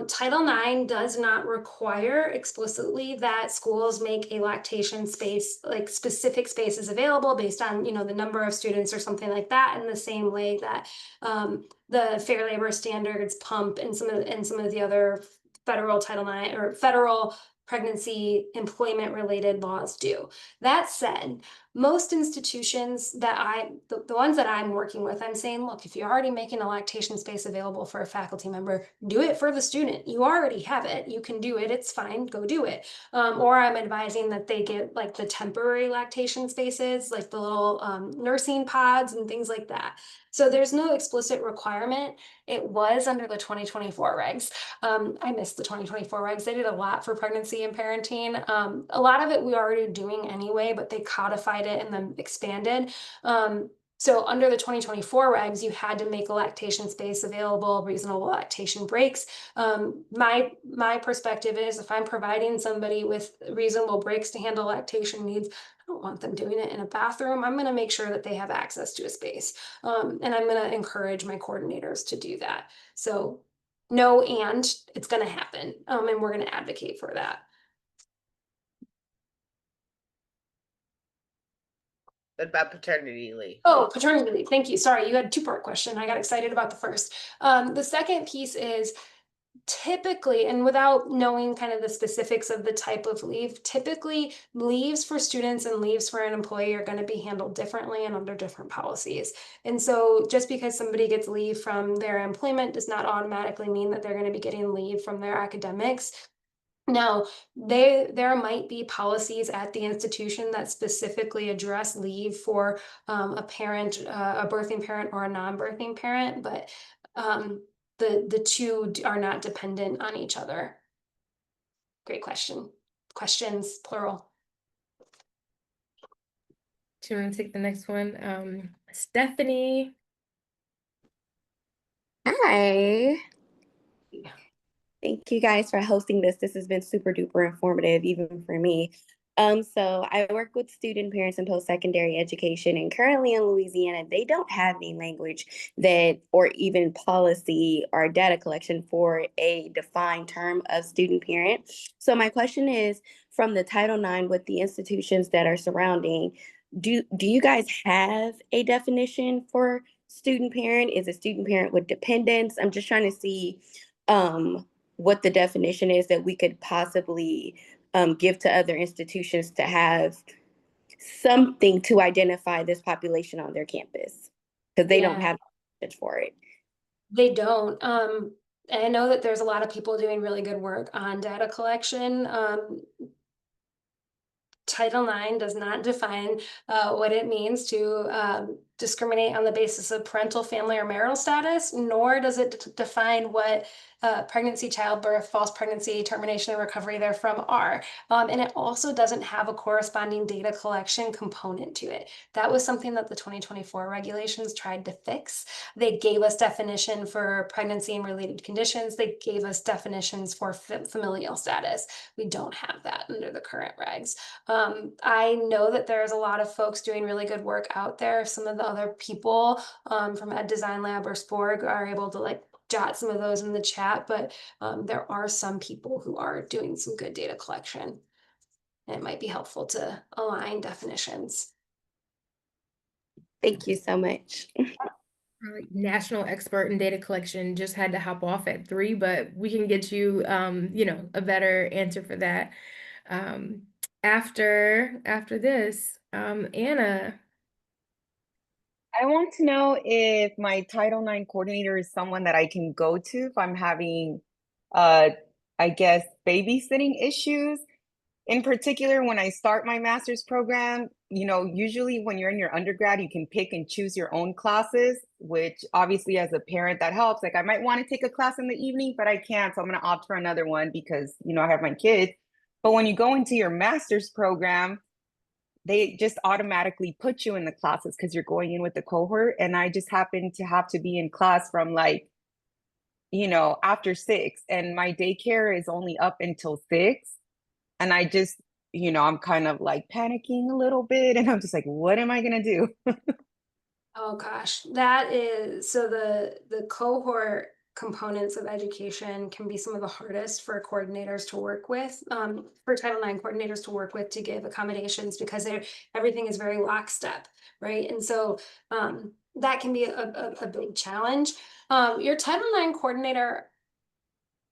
Title IX does not require explicitly that schools make a lactation space, like specific spaces available based on, the number of students or something like that, in the same way that the Fair Labor Standards, PUMP, and some of the other federal Title IX or federal pregnancy employment related laws do. That said, most institutions that the ones that I'm working with, I'm saying, look, if you're already making a lactation space available for a faculty member, do it for the student. You already have it. You can do it. It's fine. Go do it. Or I'm advising that they get like the temporary lactation spaces, like the little nursing pods and things like that. So there's no explicit requirement. It was under the 2024 regs. I missed the 2024 regs. They did a lot for pregnancy and parenting. A lot of it we were already doing anyway, but they codified it and then expanded. So under the 2024 regs, you had to make a lactation space available, reasonable lactation breaks. My perspective is, if I'm providing somebody with reasonable breaks to handle lactation needs, I don't want them doing it in a bathroom. I'm going to make sure that they have access to a space. And I'm going to encourage my coordinators to do that. So no, and it's going to happen. And we're going to advocate for that. What about paternity leave? Oh, paternity leave. Thank you. Sorry, you had a two-part question. I got excited about the first. The second piece is typically, and without knowing kind of the specifics of the type of leave, typically leaves for students and leaves for an employee are going to be handled differently and under different policies. And so just because somebody gets leave from their employment does not automatically mean that they're going to be getting leave from their academics. Now, there might be policies at the institution that specifically address leave for a parent, a birthing parent or a non-birthing parent, but the two are not dependent on each other. Great question. Questions, plural. Do you want to take the next one? Stephanie. Hi. Thank you guys for hosting this. This has been super duper informative, even for me. So I work with student parents in post-secondary education, and currently in Louisiana, they don't have any language that, or even policy or data collection for a defined term of student parent. So my question is, from the Title IX with the institutions that are surrounding, do you guys have a definition for student parent? Is a student parent with dependents? I'm just trying to see what the definition is that we could possibly give to other institutions to have something to identify this population on their campus, because they don't have for it. They don't. And I know that there's a lot of people doing really good work on data collection. Title IX does not define what it means to discriminate on the basis of parental, family, or marital status, nor does it define what pregnancy, childbirth, false pregnancy, termination, and recovery therefrom are. And it also doesn't have a corresponding data collection component to it. That was something that the 2024 regulations tried to fix. They gave us definition for pregnancy and related conditions. They gave us definitions for familial status. We don't have that under the current regs. I know that there's a lot of folks doing really good work out there. Some of the other people from Ed Design Lab or Sporg are able to jot some of those in the chat, but there are some people who are doing some good data collection. And it might be helpful to align definitions. Thank you so much. like national expert in data collection, just had to hop off at 3, but we can get you, you know, a better answer for that. After this, Anna. I want to know if my Title IX coordinator is someone that I can go to if I'm having, I guess, babysitting issues. In particular, when I start my master's program, you know, usually when you're in your undergrad, you can pick and choose your own classes, which obviously as a parent, that helps. Like I might want to take a class in the evening, but I can't. So I'm going to opt for another one because, you know, I have my kids. But when you go into your master's program, they just automatically put you in the classes because you're going in with the cohort. And I just happen to have to be in class from like, you know, after 6, and my daycare is only up until 6. And I just, you know, I'm kind of like panicking a little bit. And I'm just like, what am I going to do? Oh gosh, that is so the cohort components of education can be some of the hardest for coordinators to work with, for Title IX coordinators to work with to give accommodations because everything is very lockstep, right? And so that can be a big challenge. Your Title IX coordinator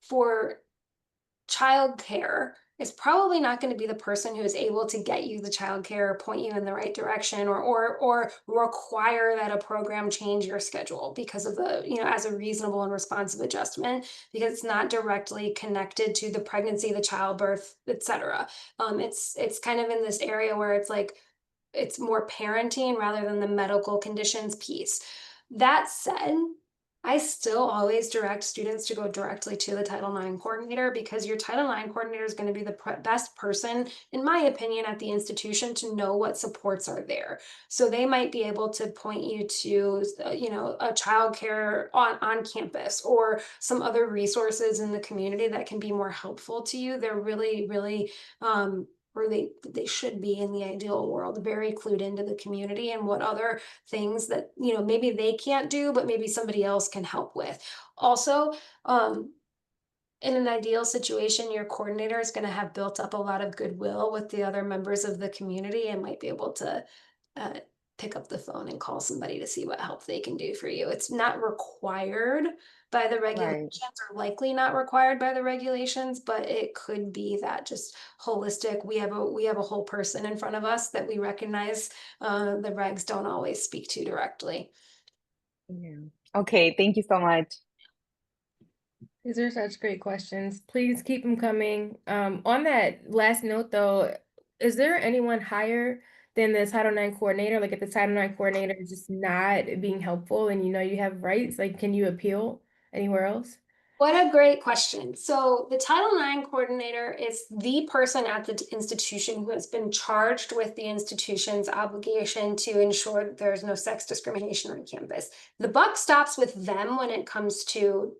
for childcare is probably not going to be the person who is able to get you the childcare, point you in the right direction, or require that a program change your schedule because of the, you know, as a reasonable and responsive adjustment, because it's not directly connected to the pregnancy, the childbirth, etc. It's kind of in this area where it's like it's more parenting rather than the medical conditions piece. That said, I still always direct students to go directly to the Title IX coordinator because your Title IX coordinator is going to be the best person, in my opinion, at the institution to know what supports are there. So they might be able to point you to, you know, a childcare on campus or some other resources in the community that can be more helpful to you. They're really, really or they should be in the ideal world, very clued into the community and what other things that, you know, maybe they can't do, but maybe somebody else can help with. Also, in an ideal situation, your coordinator is going to have built up a lot of goodwill with the other members of the community and might be able to uh, pick up the phone and call somebody to see what help they can do for you. It's not required by the Right. regulations, or likely not required by the regulations, but it could be that just holistic. We have a whole person in front of us that we recognize. The regs don't always speak to directly. Yeah. Okay. Thank you so much. These are such great questions. Please keep them coming. On that last note, though, is there anyone higher than the Title IX coordinator? Like, if the Title IX coordinator is just not being helpful and you know you have rights, like, can you appeal anywhere else? What a great question. So the Title IX coordinator is the person at the institution who has been charged with the institution's obligation to ensure that there's no sex discrimination on campus. The buck stops with them when it comes to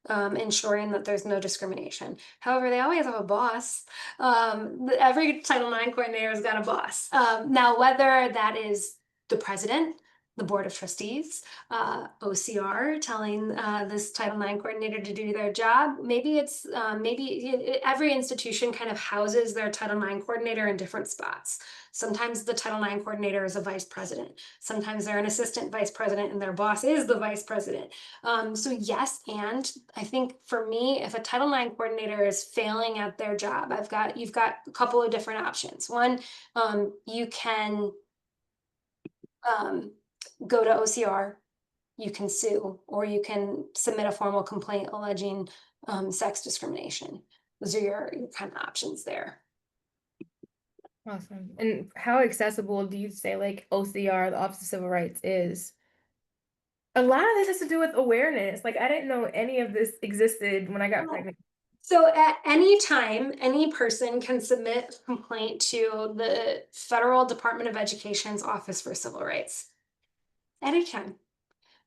ensuring that there's no discrimination. However, they always have a boss. Every Title IX coordinator has got a boss. Now, whether that is the president, the board of trustees, OCR telling this Title IX coordinator to do their job. Maybe it's every institution kind of houses their Title IX coordinator in different spots. Sometimes the Title IX coordinator is a vice president. Sometimes they're an assistant vice president and their boss is the vice president. So yes, and I think for me, if a Title IX coordinator is failing at their job, you've got a couple of different options. One, you can go to OCR, you can sue, or you can submit a formal complaint alleging sex discrimination. Those are your kind of options there. Awesome. And how accessible do you say like OCR, the Office of Civil Rights, is? A lot of this has to do with awareness. Like, I didn't know any of this existed when I got pregnant. So at any time, any person can submit a complaint to the Federal Department of Education's Office for Civil Rights. Anytime.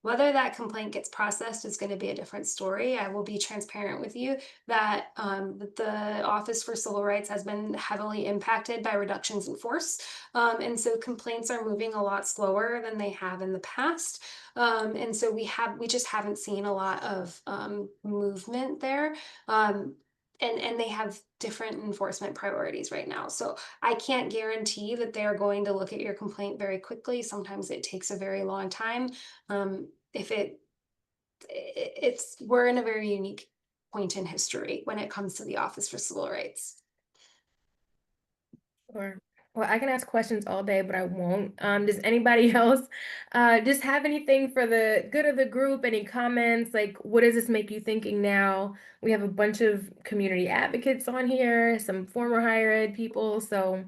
Whether that complaint gets processed is going to be a different story. I will be transparent with you that the Office for Civil Rights has been heavily impacted by reductions in force. And so complaints are moving a lot slower than they have in the past. And so we just haven't seen a lot of movement there. and they have different enforcement priorities right now. So I can't guarantee that they're going to look at your complaint very quickly. Sometimes it takes a very long time. If we're in a very unique point in history when it comes to the Office for Civil Rights. Or well, I can ask questions all day, but I won't. Does anybody else just have anything for the good of the group? Any comments? Like, what does this make you thinking now? We have a bunch of community advocates on here, some former higher ed people, so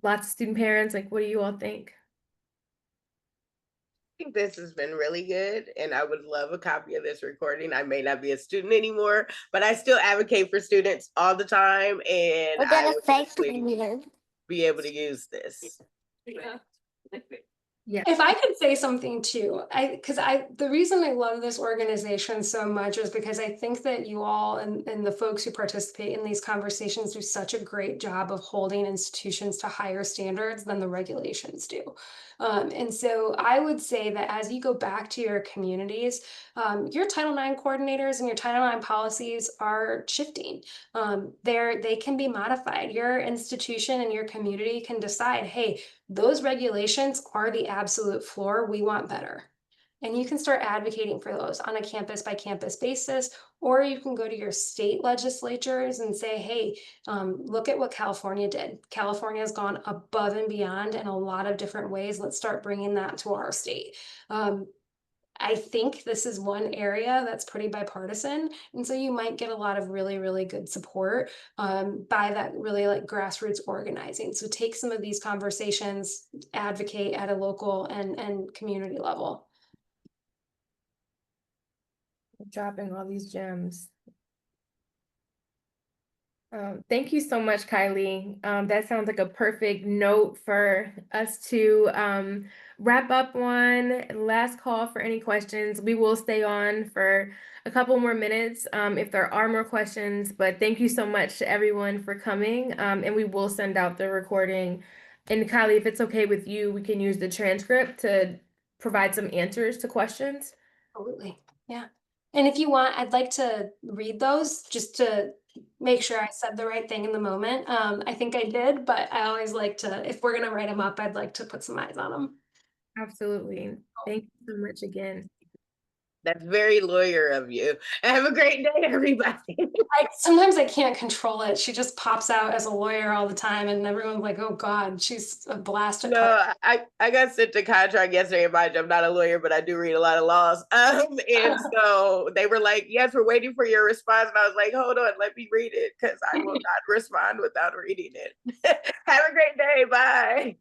lots of student parents. Like, what do you all think? I think this has been really good, and I would love a copy of this recording. I may not be a student anymore, but I still advocate for students all the time, and I would definitely be able to use this. Yeah. Yeah. If I could say something too, the reason I love this organization so much is because I think that you all and the folks who participate in these conversations do such a great job of holding institutions to higher standards than the regulations do. And so I would say that as you go back to your communities, your Title IX coordinators and your Title IX policies are shifting. They can be modified. Your institution and your community can decide, hey, those regulations are the absolute floor. We want better. And you can start advocating for those on a campus by campus basis, or you can go to your state legislatures and say, hey, look at what California did. California has gone above and beyond in a lot of different ways. Let's start bringing that to our state. I think this is one area that's pretty bipartisan. And so you might get a lot of really, really good support by that really like grassroots organizing. So take some of these conversations, advocate at a local and community level. Dropping all these gems. Thank you so much, Kylie. That sounds like a perfect note for us to wrap up on. Last call for any questions. We will stay on for a couple more minutes if there are more questions, but thank you so much to everyone for coming, and we will send out the recording. And Kylie, if it's okay with you, we can use the transcript to provide some answers to questions. Absolutely. Yeah. And if you want, I'd like to read those just to make sure I said the right thing in the moment. I think I did, but I always like to, if we're going to write them up, I'd like to put some eyes on them. Absolutely. Thank you so much again. That's very lawyer of you. Have a great day, everybody. Sometimes I can't control it. She just pops out as a lawyer all the time, and everyone's like, "Oh God, she's a blast at." No, I got sent a contract yesterday. Mind you, I'm not a lawyer, but I do read a lot of laws. And so they were like, "Yes, we're waiting for your response." And I was like, "Hold on, let me read it because I will not respond without reading it." Have a great day. Bye.